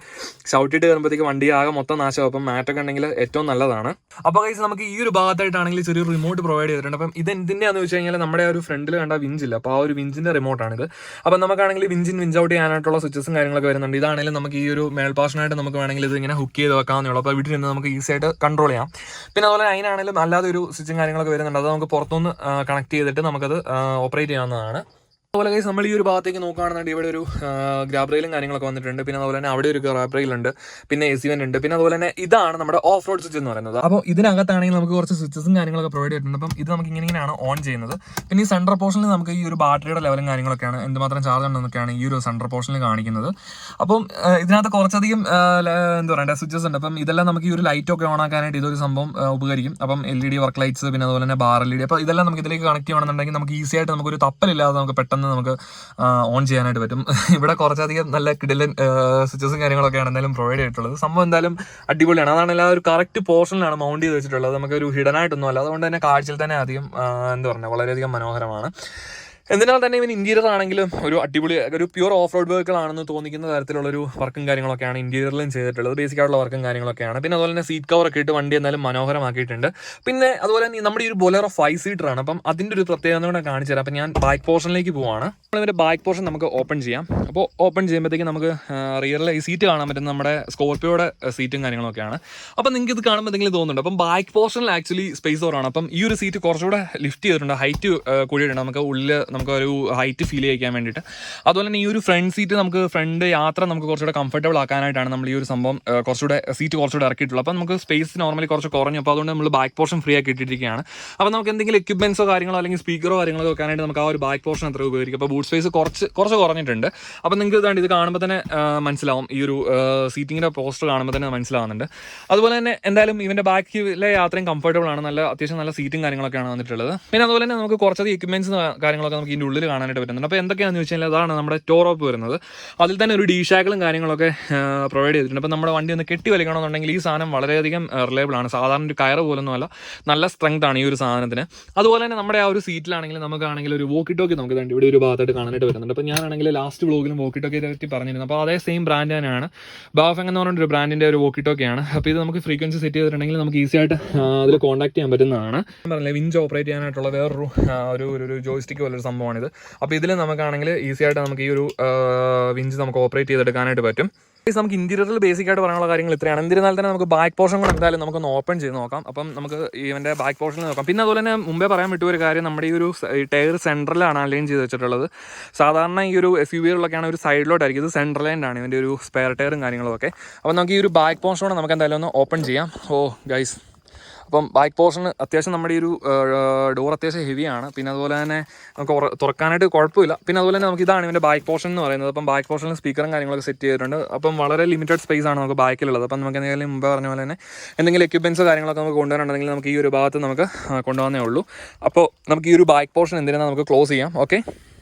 ചവിട്ടിയിട്ട് വരുമ്പോഴത്തേക്ക് വണ്ടി ആകെ മൊത്തം നാശം. അപ്പം മാറ്റൊക്കെ ഉണ്ടെങ്കിൽ ഏറ്റവും നല്ലതാണ്. അപ്പോൾ ഗൈസ് നമുക്ക് ഈ ഒരു ഭാഗത്തായിട്ടാണെങ്കിൽ ചെറിയ റിമോട്ട് പ്രൊവൈഡ് ചെയ്തിട്ടുണ്ട്. അപ്പം ഇത് എന്തിൻ്റെയാണെന്ന് വെച്ച് കഴിഞ്ഞാൽ നമ്മുടെ ഒരു ഫ്രണ്ടിൽ കണ്ട വിഞ്ചില്ല. അപ്പോൾ ആ ഒരു വിഞ്ചിൻ്റെ റിമോട്ടാണിത്. അപ്പം നമുക്കാണെങ്കിൽ വിഞ്ച് ഔട്ട് ചെയ്യാനായിട്ടുള്ള സ്വിച്ചസും കാര്യങ്ങളൊക്കെ വരുന്നുണ്ട്. ഇതാണെങ്കിലും നമുക്ക് ഈ ഒരു മേൽപാഷനായിട്ട് നമുക്ക് വേണമെങ്കിൽ ഇത് ഇങ്ങനെ ഹുക്ക് ചെയ്ത് വെക്കാവുന്നേ ഉള്ളൂ. അപ്പോൾ വീട്ടിൽ നിന്ന് നമുക്ക് ഈസി ആയിട്ട് കൺട്രോൾ ചെയ്യാം. പിന്നെ അതുപോലെ അതിനാണെങ്കിലും അല്ലാതെ ഒരു സ്വിച്ചും കാര്യങ്ങളൊക്കെ വരുന്നുണ്ട്. അത് നമുക്ക് പുറത്തുനിന്ന് കണക്ട് ചെയ്തിട്ട് നമുക്കത് ഓപ്പറേറ്റ് ചെയ്യാവുന്നതാണ്. അതുപോലെ ഗൈസ് നമ്മൾ ഈ ഒരു ഭാഗത്തേക്ക് നോക്കുകയാണെന്നുണ്ടെങ്കിൽ ഇവിടെ ഒരു ഗ്രാബ് റെയിലും കാര്യങ്ങളൊക്കെ വന്നിട്ടുണ്ട്. പിന്നെ അതുപോലെ തന്നെ അവിടെ ഒരു ഗ്രാബ് റെയിൽ ഉണ്ട്. പിന്നെ AC വെന്റ് ഉണ്ട്. പിന്നെ അതുപോലെ തന്നെ ഇതാണ് നമ്മുടെ ഓഫ് റോഡ് സ്വിച്ച് എന്ന് പറയുന്നത്. അപ്പോൾ ഇതിനകത്താണെങ്കിൽ നമുക്ക് കുറച്ച് സ്വിച്ചസും കാര്യങ്ങളൊക്കെ പ്രൊവൈഡ് ചെയ്തിട്ടുണ്ട്. അപ്പം ഇത് നമുക്ക് ഇങ്ങനെയാണ് ഓൺ ചെയ്യുന്നത്. പിന്നെ ഈ സെൻട്രൽ പോർഷനിൽ നമുക്ക് ഈ ഒരു ബാറ്ററിയുടെ ലെവലും കാര്യങ്ങളൊക്കെയാണ് എന്തുമാത്രം ചാർജ് ഉണ്ടെന്നൊക്കെയാണ് ഈ ഒരു സെൻട്രൽ പോർഷനിൽ കാണിക്കുന്നത്. അപ്പം ഇതിനകത്ത് കുറച്ചധികം എന്താ പറയുക സ്വിച്ചസ് ഉണ്ട്. അപ്പം ഇതെല്ലാം നമുക്ക് ഈ ഒരു ലൈറ്റ് ഒക്കെ ഓൺ ആക്കാനായിട്ട് ഇതൊരു സംഭവം ഉപകരിക്കും. അപ്പം LED വർക്ക് ലൈറ്റ്സ്, പിന്നെ അതുപോലെ തന്നെ ബാർ LED. അപ്പോൾ ഇതെല്ലാം നമുക്ക് ഇതിലേക്ക് കണക്ട് ചെയ്യണമെന്നുണ്ടെങ്കിൽ നമുക്ക് ഈസി ആയിട്ട് നമുക്കൊരു തപ്പലില്ലാതെ നമുക്ക് പെട്ടെന്ന് നമുക്ക് ഓൺ ചെയ്യാനായിട്ട് പറ്റും. ഇവിടെ കുറച്ചധികം നല്ല കിടിലൻ സ്വിച്ചസും കാര്യങ്ങളൊക്കെയാണ് എന്തായാലും പ്രൊവൈഡ് ചെയ്തിട്ടുള്ളത്. സംഭവം എന്തായാലും അടിപൊളിയാണ്. അതാണ് എല്ലാ ഒരു കറക്റ്റ് പോർഷനിലാണ് മൗണ്ട് ചെയ്ത് വെച്ചിട്ടുള്ളത്. നമുക്കൊരു ഹിഡനായിട്ടൊന്നും അല്ല. അതുകൊണ്ട് തന്നെ കാഴ്ചയിൽ തന്നെ അധികം എന്താ പറയുക വളരെയധികം മനോഹരമാണ്. എന്തിനാൽ തന്നെ ഇവൻ ഇന്റീരിയർ ആണെങ്കിലും ഒരു അടിപൊളി ഒരു പ്യൂർ ഓഫ് റോഡ് വെഹിക്കിൾ ആണെന്ന് തോന്നിക്കുന്ന തരത്തിലുള്ളൊരു വർക്കും കാര്യങ്ങളൊക്കെയാണ് ഇന്റീരിയറിലും ചെയ്തിട്ടുള്ളത്. ബേസിക് ആയിട്ടുള്ള വർക്കും കാര്യങ്ങളൊക്കെയാണ്. പിന്നെ അതുപോലെ തന്നെ സീറ്റ് കവറൊക്കെ ഇട്ട് വണ്ടി എന്തായാലും മനോഹരമാക്കിയിട്ടുണ്ട്. പിന്നെ അതുപോലെ തന്നെ നമ്മുടെ ഈ ഒരു ബൊലേറോ 5 സീറ്റർ ആണ്. അപ്പം അതിൻ്റെ ഒരു പ്രത്യേകത കൂടെ കാണിച്ചു തരാം. അപ്പം ഞാൻ ബാക്ക് പോർഷനിലേക്ക് പോവാണ്. നമ്മളിവൻ്റെ ബാക്ക് പോർഷൻ നമുക്ക് ഓപ്പൺ ചെയ്യാം. അപ്പോൾ ഓപ്പൺ ചെയ്യുമ്പോഴത്തേക്ക് നമുക്ക് റിയറിൽ ഈ സീറ്റ് കാണാൻ പറ്റുന്ന നമ്മുടെ സ്കോർപ്പിയോയുടെ സീറ്റും കാര്യങ്ങളൊക്കെയാണ്. അപ്പം നിങ്ങൾക്ക് ഇത് കാണുമ്പോൾ എന്തെങ്കിലും തോന്നുന്നുണ്ട്. അപ്പം ബാക്ക് പോർഷനിൽ ആക്ച്വലി സ്പേസ് ഓവറാണ്. അപ്പം ഈ ഒരു സീറ്റ് കുറച്ചുകൂടെ ലിഫ്റ്റ് ചെയ്തിട്ടുണ്ട്. ഹൈറ്റ് കൂടിയിട്ടുണ്ട്. നമുക്ക് ഉള്ളിൽ നമുക്കൊരു ഹൈറ്റ് ഫീൽ ചെയ്യിക്കാൻ വേണ്ടിയിട്ട്. അതുപോലെ തന്നെ ഈ ഒരു ഫ്രണ്ട് സീറ്റ് നമുക്ക് ഫ്രണ്ട് യാത്ര നമുക്ക് കുറച്ചുകൂടെ കംഫർട്ടബിൾ ആക്കാനായിട്ടാണ് നമ്മൾ ഈ ഒരു സംഭവം കുറച്ചുകൂടെ സീറ്റ് കുറച്ചുകൂടെ ഇറക്കിയിട്ടുള്ളത്. അപ്പോൾ നമുക്ക് സ്പേസ് നോർമലി കുറച്ച് കുറഞ്ഞു. അപ്പോൾ അതുകൊണ്ട് നമ്മൾ ബാക്ക് പോർഷൻ ഫ്രീ ആക്കി ഇട്ടിരിക്കുകയാണ്. അപ്പോൾ നമുക്ക് എന്തെങ്കിലും എക്യുപ്മെൻറ്റ്സോ കാര്യങ്ങളോ അല്ലെങ്കിൽ സ്പീക്കറോ കാര്യങ്ങളോ വെക്കാനായിട്ട് നമുക്ക് ആ ഒരു ബാക്ക് പോർഷൻ അത്ര ഉപയോഗിക്കും. അപ്പോൾ ബൂട്ട് സ്പേസ് കുറച്ച് കുറഞ്ഞിട്ടുണ്ട്. അപ്പോൾ നിങ്ങൾക്ക് ഇതാണ്ട് ഇത് കാണുമ്പോൾ തന്നെ മനസ്സിലാവും, ഈ ഒരു സീറ്റിങ്ങിൻ്റെ പോസ്റ്റർ കാണുമ്പോൾ തന്നെ മനസ്സിലാവുന്നുണ്ട്. അതുപോലെ തന്നെ എന്തായാലും ഇവൻ്റെ ബാക്കിലെ യാത്രയും കംഫർട്ടബിൾ ആണ്. അത്യാവശ്യം നല്ല സീറ്റും കാര്യങ്ങളൊക്കെയാണ് വന്നിട്ടുള്ളത്. പിന്നെ അതുപോലെ തന്നെ നമുക്ക് കുറച്ചധികം എക്യുപ്മെൻറ്റ്സ് കാര്യങ്ങളൊക്കെ നമുക്ക് ഇതിൻ്റെ ഉള്ളിൽ കാണാനായിട്ട് പറ്റുന്നുണ്ട്. അപ്പോൾ എന്തൊക്കെയാണെന്ന് വെച്ച് കഴിഞ്ഞാൽ അതാണ് നമ്മുടെ ടോർ റോപ്പ് വരുന്നത്. അതിൽ തന്നെ ഒരു ഡീഷാക്കിളും കാര്യങ്ങളൊക്കെ പ്രൊവൈഡ് ചെയ്തിട്ടുണ്ട്. അപ്പോൾ നമ്മുടെ വണ്ടി ഒന്ന് കെട്ടി വലിക്കണമെന്നുണ്ടെങ്കിൽ ഈ സാധനം വളരെയധികം റിലയബിൾ ആണ്. സാധാരണ ഒരു കയറ് പോലൊന്നുമല്ല, നല്ല സ്ട്രെങ്ത് ആണ് ഈ ഒരു സാധനത്തിന്. അതുപോലെ തന്നെ നമ്മുടെ ആ ഒരു സീറ്റിലാണെങ്കിൽ നമുക്കാണെങ്കിൽ ഒരു വോക്കി ടോക്കി നമുക്ക് വേണ്ടി ഇവിടെ ഒരു ഭാഗത്തായിട്ട് കാണാനായിട്ട് വരുന്നുണ്ട്. അപ്പോൾ ഞാനാണെങ്കിൽ ലാസ്റ്റ് വ്ലോഗിലും വോക്കി ടോക്കിയെ പറ്റി പറഞ്ഞിരുന്നു. അപ്പോൾ അതേ സെയിം ബ്രാൻഡ് തന്നെയാണ്, ബാഫെങ് എന്ന് പറഞ്ഞൊരു ബ്രാൻഡിൻ്റെ ഒരു വോക്കി ടോക്കിയാണ്. അപ്പോൾ ഇത് നമുക്ക് ഫ്രീക്വൻസി സെറ്റ് ചെയ്തിട്ടുണ്ടെങ്കിൽ നമുക്ക് ഈസി ആയിട്ട് അതിൽ കോൺടാക്ട് ചെയ്യാൻ പറ്റുന്നതാണ്. ഞാൻ പറഞ്ഞില്ലേ, വിഞ്ച് ഓപ്പറേറ്റ് ചെയ്യാനായിട്ടുള്ള വേറൊരു ഒരു ജോയ്സ്റ്റിക്ക് പോലൊരു സംഭവമാണിത്. അപ്പോൾ ഇതിൽ നമുക്കാണെങ്കിൽ ഈസി ആയിട്ട് നമുക്ക് ഈ ഒരു വിഞ്ച് നമുക്ക് ഓപ്പറേറ്റ് ചെയ്തെടുക്കാനായിട്ട് പറ്റും. നമുക്ക് ഇന്റീരിയറിൽ ബേസിക് ആയിട്ട് പറയാനുള്ള കാര്യങ്ങൾ ഇത്രയാണ്. എന്നിരുന്നാൽ തന്നെ നമുക്ക് ബാക്ക് പോർഷൻ കൂടെ എന്തായാലും നമുക്കൊന്ന് ഓപ്പൺ ചെയ്ത് നോക്കാം. അപ്പം നമുക്ക് ഇവൻ്റെ ബാക്ക് പോർഷനിൽ നോക്കാം. പിന്നെ അതുപോലെ തന്നെ മുമ്പേ പറയാൻ വിട്ടു ഒരു കാര്യം, നമ്മുടെ ഈ ഒരു ടയർ സെൻട്രലാണ് അലൈൻ ചെയ്ത് വെച്ചിട്ടുള്ളത്. സാധാരണ ഈ ഒരു SUV-കളിലൊക്കെയാണ് ഒരു സൈഡിലോട്ടായിരിക്കും, ഇത് സെൻട്രൽ ലൈനാണ് ഇവൻ്റെ ഒരു സ്പെയർ ടയറും കാര്യങ്ങളും ഒക്കെ. അപ്പോൾ നമുക്ക് ഈ ഒരു ബാക്ക് പോർഷൻ കൂടെ നമുക്ക് എന്തായാലും ഒന്ന് ഓപ്പൺ ചെയ്യാം. ഗൈസ്, അപ്പം ബാക്ക് പോർഷൻ അത്യാവശ്യം നമ്മുടെ ഈ ഒരു ഡോർ അത്യാവശ്യം ഹെവിയാണ്. പിന്നെ അതുപോലെ തന്നെ നമുക്ക് തുറക്കാനായിട്ട് കുഴപ്പമില്ല. പിന്നെ അതുപോലെ തന്നെ നമുക്ക് ഇതാണ് ഇവൻ്റെ ബാക്ക് പോർഷൻ എന്ന് പറയുന്നത്. അപ്പം ബാക്ക് പോർഷനിൽ സ്പീക്കറും കാര്യങ്ങളൊക്കെ സെറ്റ് ചെയ്തിട്ടുണ്ട്. അപ്പം വളരെ ലിമിറ്റഡ് സ്പേസ് ആണ് നമുക്ക് ബാക്കിലുള്ളത്. അപ്പം നമുക്ക് എന്തെങ്കിലും മുമ്പ് പറഞ്ഞ പോലെ തന്നെ എന്തെങ്കിലും എക്യുപ്മെൻറ്റ്സോ കാര്യങ്ങളൊക്കെ നമുക്ക് കൊണ്ടുവരണമെങ്കിൽ നമുക്ക് ഈ ഒരു ഭാഗത്ത് നമുക്ക് കൊണ്ടുവന്നേ ഉള്ളൂ. അപ്പോൾ നമുക്ക് ഈ ഒരു ബാക്ക് പോർഷൻ എന്തിനാണ് നമുക്ക് ക്ലോസ് ചെയ്യാം. ഓക്കെ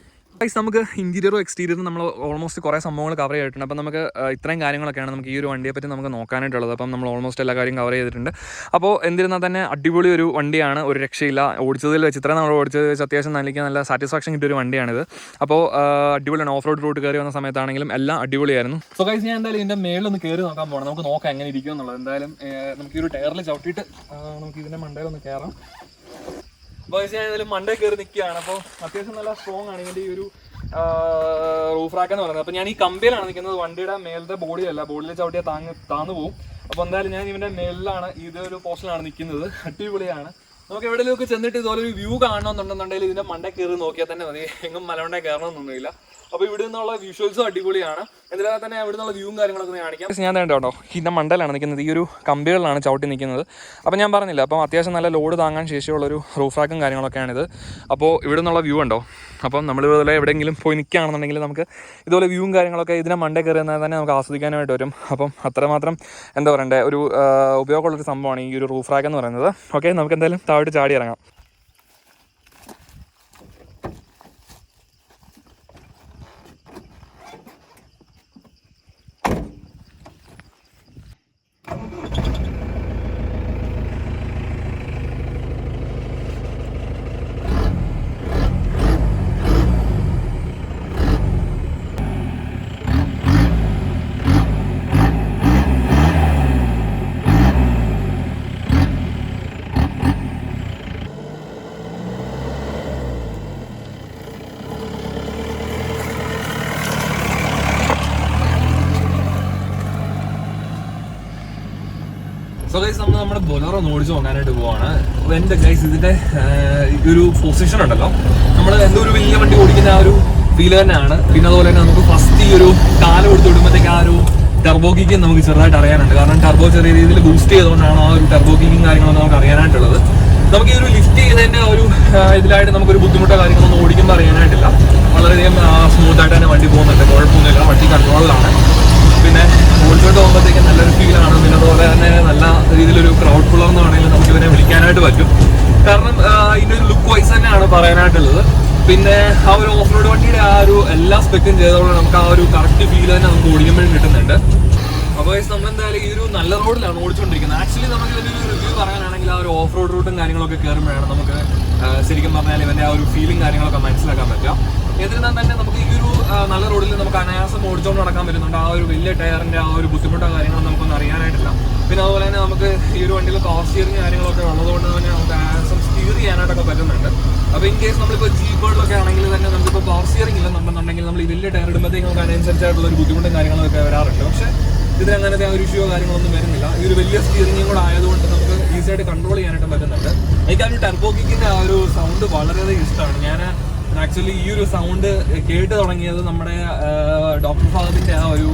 ഗൈസ്, നമുക്ക് ഇൻറ്റീരിയറും എക്സ്റ്റീരിയറും നമ്മൾ ഓൾമോസ്റ്റ് കുറേ സംഭവങ്ങൾ കവർ ചെയ്തിട്ടുണ്ട്. അപ്പം നമുക്ക് ഇത്രയും കാര്യങ്ങളൊക്കെയാണ് നമുക്ക് ഈ ഒരു വണ്ടിയെ പറ്റി നമുക്ക് നോക്കാനായിട്ടുള്ളത്. അപ്പം നമ്മൾ ഓൾമോസ്റ്റ് എല്ലാ കാര്യം കവർ ചെയ്തിട്ടുണ്ട്. അപ്പോൾ എന്നിരുന്നാൽ തന്നെ അടിപൊളി ഒരു വണ്ടിയാണ്, ഒരു രക്ഷയില്ല. ഓടിച്ചതിൽ വെച്ച് ഇത്രയും നമ്മൾ ഓടിച്ചത് വെച്ച് അത്യാവശ്യം നല്ല സാറ്റിസ്ഫാക്ഷൻ കിട്ടിയൊരു വണ്ടിയാണിത്. അപ്പോൾ അടിപൊളിയാണ്. ഓഫ് റോഡ് റൂട്ട് കയറി വന്ന സമയത്താണെങ്കിലും എല്ലാം അടിപൊളിയായിരുന്നു. സോ ഗൈസ്, ഞാൻ എന്തായാലും ഇതിൻ്റെ മേളിലൊന്ന് കയറി നോക്കാൻ പോകണം. നമുക്ക് നോക്കാം എങ്ങനെ ഇരിക്കും എന്നുള്ളത്. എന്തായാലും നമുക്ക് ഈ ഒരു ടയറിൽ ചവിട്ടിയിട്ട് നമുക്ക് ഇതിൻ്റെ മണ്ടയിലൊന്ന് കയറാം. അപ്പോൾ ഏതായാലും മണ്ടേ കയറി നിൽക്കുകയാണ്. അപ്പോൾ അത്യാവശ്യം നല്ല സ്ട്രോങ് ആണ് ഇതിൻ്റെ ഈ ഒരു റൂഫ് റാക്ക് എന്ന് പറയുന്നത്. അപ്പോൾ ഞാൻ ഈ കമ്പിയിലാണ് നിൽക്കുന്നത്, വണ്ടിയുടെ മേലത്തെ ബോഡിയല്ല. ബോഡിയിൽ ചവിട്ടിയാൽ താന്നു പോകും. അപ്പോൾ എന്തായാലും ഞാൻ ഇവൻ്റെ മേലിലാണ്, ഇതൊരു പോർഷനിലാണ് നിൽക്കുന്നത്. അടിപൊളിയാണ്. നമുക്ക് എവിടെയെങ്കിലുമൊക്കെ ചെന്നിട്ട് ഇതുപോലെ ഒരു വ്യൂ കാണണമെന്നുണ്ടെന്നുണ്ടെങ്കിൽ ഇതിൻ്റെ മണ്ടേ കയറി നോക്കിയാൽ തന്നെ മതി. എങ്ങും മലമണ്ടേ കയറണമെന്നൊന്നുമില്ല. അപ്പോൾ ഇവിടെ നിന്നുള്ള വിഷ്വൽസും അടിപൊളിയാണ്. എന്തിനാ തന്നെ അവിടെ നിന്നുള്ള വ്യൂവും കാര്യങ്ങളൊക്കെ കാണിക്കാം. ഞാൻ കേട്ടോ ഇതിൻ്റെ മണ്ടയിലാണ് നിൽക്കുന്നത്, ഈ ഒരു കമ്പികളിലാണ് ചവിട്ടി നിൽക്കുന്നത്. അപ്പോൾ ഞാൻ പറഞ്ഞില്ല, അപ്പം അത്യാവശ്യം നല്ല ലോഡ് താങ്ങാൻ ശേഷിയുള്ളൊരു റൂഫ് റാക്കും കാര്യങ്ങളൊക്കെയാണിത്. അപ്പോൾ ഇവിടെ നിന്നുള്ള വ്യൂ ഉണ്ടോ. അപ്പം നമ്മൾ ഇതുപോലെ എവിടെയെങ്കിലും പോയി നിൽക്കുകയാണെന്നുണ്ടെങ്കിൽ നമുക്ക് ഇതുപോലെ വ്യൂവും കാര്യങ്ങളൊക്കെ ഇതിനെ മണ്ടേ കയറി എന്നാൽ തന്നെ നമുക്ക് ആസ്വദിക്കാനായിട്ട് വരും. അപ്പം അത്രമാത്രം എന്താ പറയണ്ടേ, ഒരു ഉപയോഗമുള്ളൊരു സംഭവമാണ് ഈ ഒരു റൂഫ് റാക്ക് എന്ന് പറയുന്നത്. ഓക്കെ, നമുക്ക് എന്തായാലും താഴോട്ട് ചാടി ഇറങ്ങാം. സോ ഗൈസ്, നമ്മൾ നമ്മുടെ ബൊലേറോ ഒന്ന് ഓടിച്ച് നോക്കാനായിട്ട് പോവാണ്. അപ്പോൾ എൻ്റെ ഗൈസ് ഇതിൻ്റെ ഒരു പൊസിഷൻ ഉണ്ടല്ലോ, നമ്മൾ എന്തോ ഒരു വലിയ വണ്ടി ഓടിക്കുന്ന ആ ഒരു ഫീൽ തന്നെയാണ്. പിന്നെ അതുപോലെ തന്നെ നമുക്ക് ഫസ്റ്റ് ഈ ഒരു കാലം എടുത്ത് വിടുമ്പോഴത്തേക്ക് ആ ഒരു ടർബോ കിക്കും നമുക്ക് ചെറുതായിട്ട് അറിയാനുണ്ട്. കാരണം ടർബോ ചെറിയ രീതിയിൽ ബൂസ്റ്റ് ചെയ്തുകൊണ്ടാണ് ആ ഒരു ടർബോ കിക്കും കാര്യങ്ങളൊക്കെ നമുക്ക് അറിയാനായിട്ടുള്ളത്. നമുക്ക് ഈ ഒരു ലിഫ്റ്റ് ചെയ്തതിൻ്റെ ഒരു ഇതിലായിട്ട് നമുക്കൊരു ബുദ്ധിമുട്ടോ കാര്യങ്ങളൊന്നും ഓടിക്കുമ്പോൾ അറിയാനായിട്ടില്ല. വളരെയധികം സ്മൂത്തായിട്ട് തന്നെ വണ്ടി പോകുന്നുണ്ട്, കുഴപ്പമൊന്നുമില്ല, വണ്ടി കൺട്രോളിലാണ്. പിന്നെ ഓടിച്ചോട്ട് പോകുമ്പോഴത്തേക്ക് നല്ലൊരു ഫീലാണ്. പിന്നെ അതുപോലെ തന്നെ നല്ല രീതിയിലൊരു ക്രൗഡ് പുള്ളർ എന്ന് വേണമെങ്കിൽ നമുക്ക് ഇവനെ വിളിക്കാനായിട്ട് പറ്റും. കാരണം ഇതിൻ്റെ ഒരു ലുക്ക് വൈസ് തന്നെയാണ് പറയാനായിട്ടുള്ളത്. പിന്നെ ആ ഒരു ഓഫ് റോഡ് വണ്ടിയുടെ ആ ഒരു എല്ലാ സ്പെക്കും ചെയ്തതുകൊണ്ട് നമുക്ക് ആ ഒരു കറക്റ്റ് ഫീൽ തന്നെ നമുക്ക് ഓടിക്കുമ്പോഴും കിട്ടുന്നുണ്ട്. അപ്പോൾ നമ്മളെന്തായാലും ഈ ഒരു നല്ല റോഡിലാണ് ഓടിച്ചുകൊണ്ടിരിക്കുന്നത്. ആക്ച്വലി നമുക്ക് ഇതിൻ്റെ ഒരു റിവ്യൂ പറയാനാണെങ്കിൽ ആ ഒരു ഓഫ് റോഡ് റൂട്ടും കാര്യങ്ങളൊക്കെ കയറുമ്പോഴാണ് നമുക്ക് ശരിക്കും പറഞ്ഞാൽ ഇവൻ്റെ ആ ഒരു ഫീലിംഗ് കാര്യങ്ങളൊക്കെ മനസ്സിലാക്കാൻ പറ്റുക. എന്നിരുന്നാൽ തന്നെ നമുക്ക് ഈ ഒരു നല്ല റോഡിൽ നമുക്ക് അനായാസം ഓടിച്ചുകൊണ്ട് നടക്കാൻ പറ്റുന്നുണ്ട്. ആ ഒരു വലിയ ടയറിൻ്റെ ആ ഒരു ബുദ്ധിമുട്ടോ കാര്യങ്ങളോ നമുക്കൊന്നും അറിയാനായിട്ടില്ല. പിന്നെ അതുപോലെ തന്നെ നമുക്ക് ഈ ഒരു വണ്ടിയിൽ പവർ സ്റ്റിയറിങ് കാര്യങ്ങളൊക്കെ ഉള്ളതുകൊണ്ട് തന്നെ നമുക്ക് അനായാസം സ്റ്റിയർ ചെയ്യാനായിട്ടൊക്കെ പറ്റുന്നുണ്ട്. അപ്പോൾ ഇൻ കേസ് നമ്മളിപ്പോൾ ജീപ്പുകളിലൊക്കെ ആണെങ്കിൽ തന്നെ നമുക്കിപ്പോൾ പവർ സ്റ്റിയറിംഗ് ഇല്ലെന്നുണ്ടെന്നുണ്ടെങ്കിൽ നമ്മൾ ഈ വലിയ ടയർ ഇടുമ്പോഴത്തേക്ക് നമുക്ക് അതിനനുസരിച്ചായിട്ടുള്ള ഒരു ബുദ്ധിമുട്ടും കാര്യങ്ങളൊക്കെ വരാറുണ്ട്. പക്ഷേ ഇതിനങ്ങനത്തെ ആ ഒരു ഇഷ്യോ കാര്യങ്ങളൊന്നും വരുന്നില്ല. ഈ ഒരു വലിയ സ്റ്റിയറിംഗും കൂടെ ആയതുകൊണ്ട് നമുക്ക് ഈസിയായിട്ട് കൺട്രോൾ ചെയ്യാനായിട്ട് പറ്റുന്നുണ്ട്. എനിക്ക് ആ ഒരു ടർബോ കിക്കിൻ്റെ ആ ഒരു സൗണ്ട് വളരെയധികം ഇഷ്ടമാണ്. ഞാൻ ആക്ച്വലി ഈ ഒരു സൗണ്ട് കേട്ട് തുടങ്ങിയത് നമ്മുടെ ഡോക്ടർ ഫഹദിന്റെ ആ ഒരു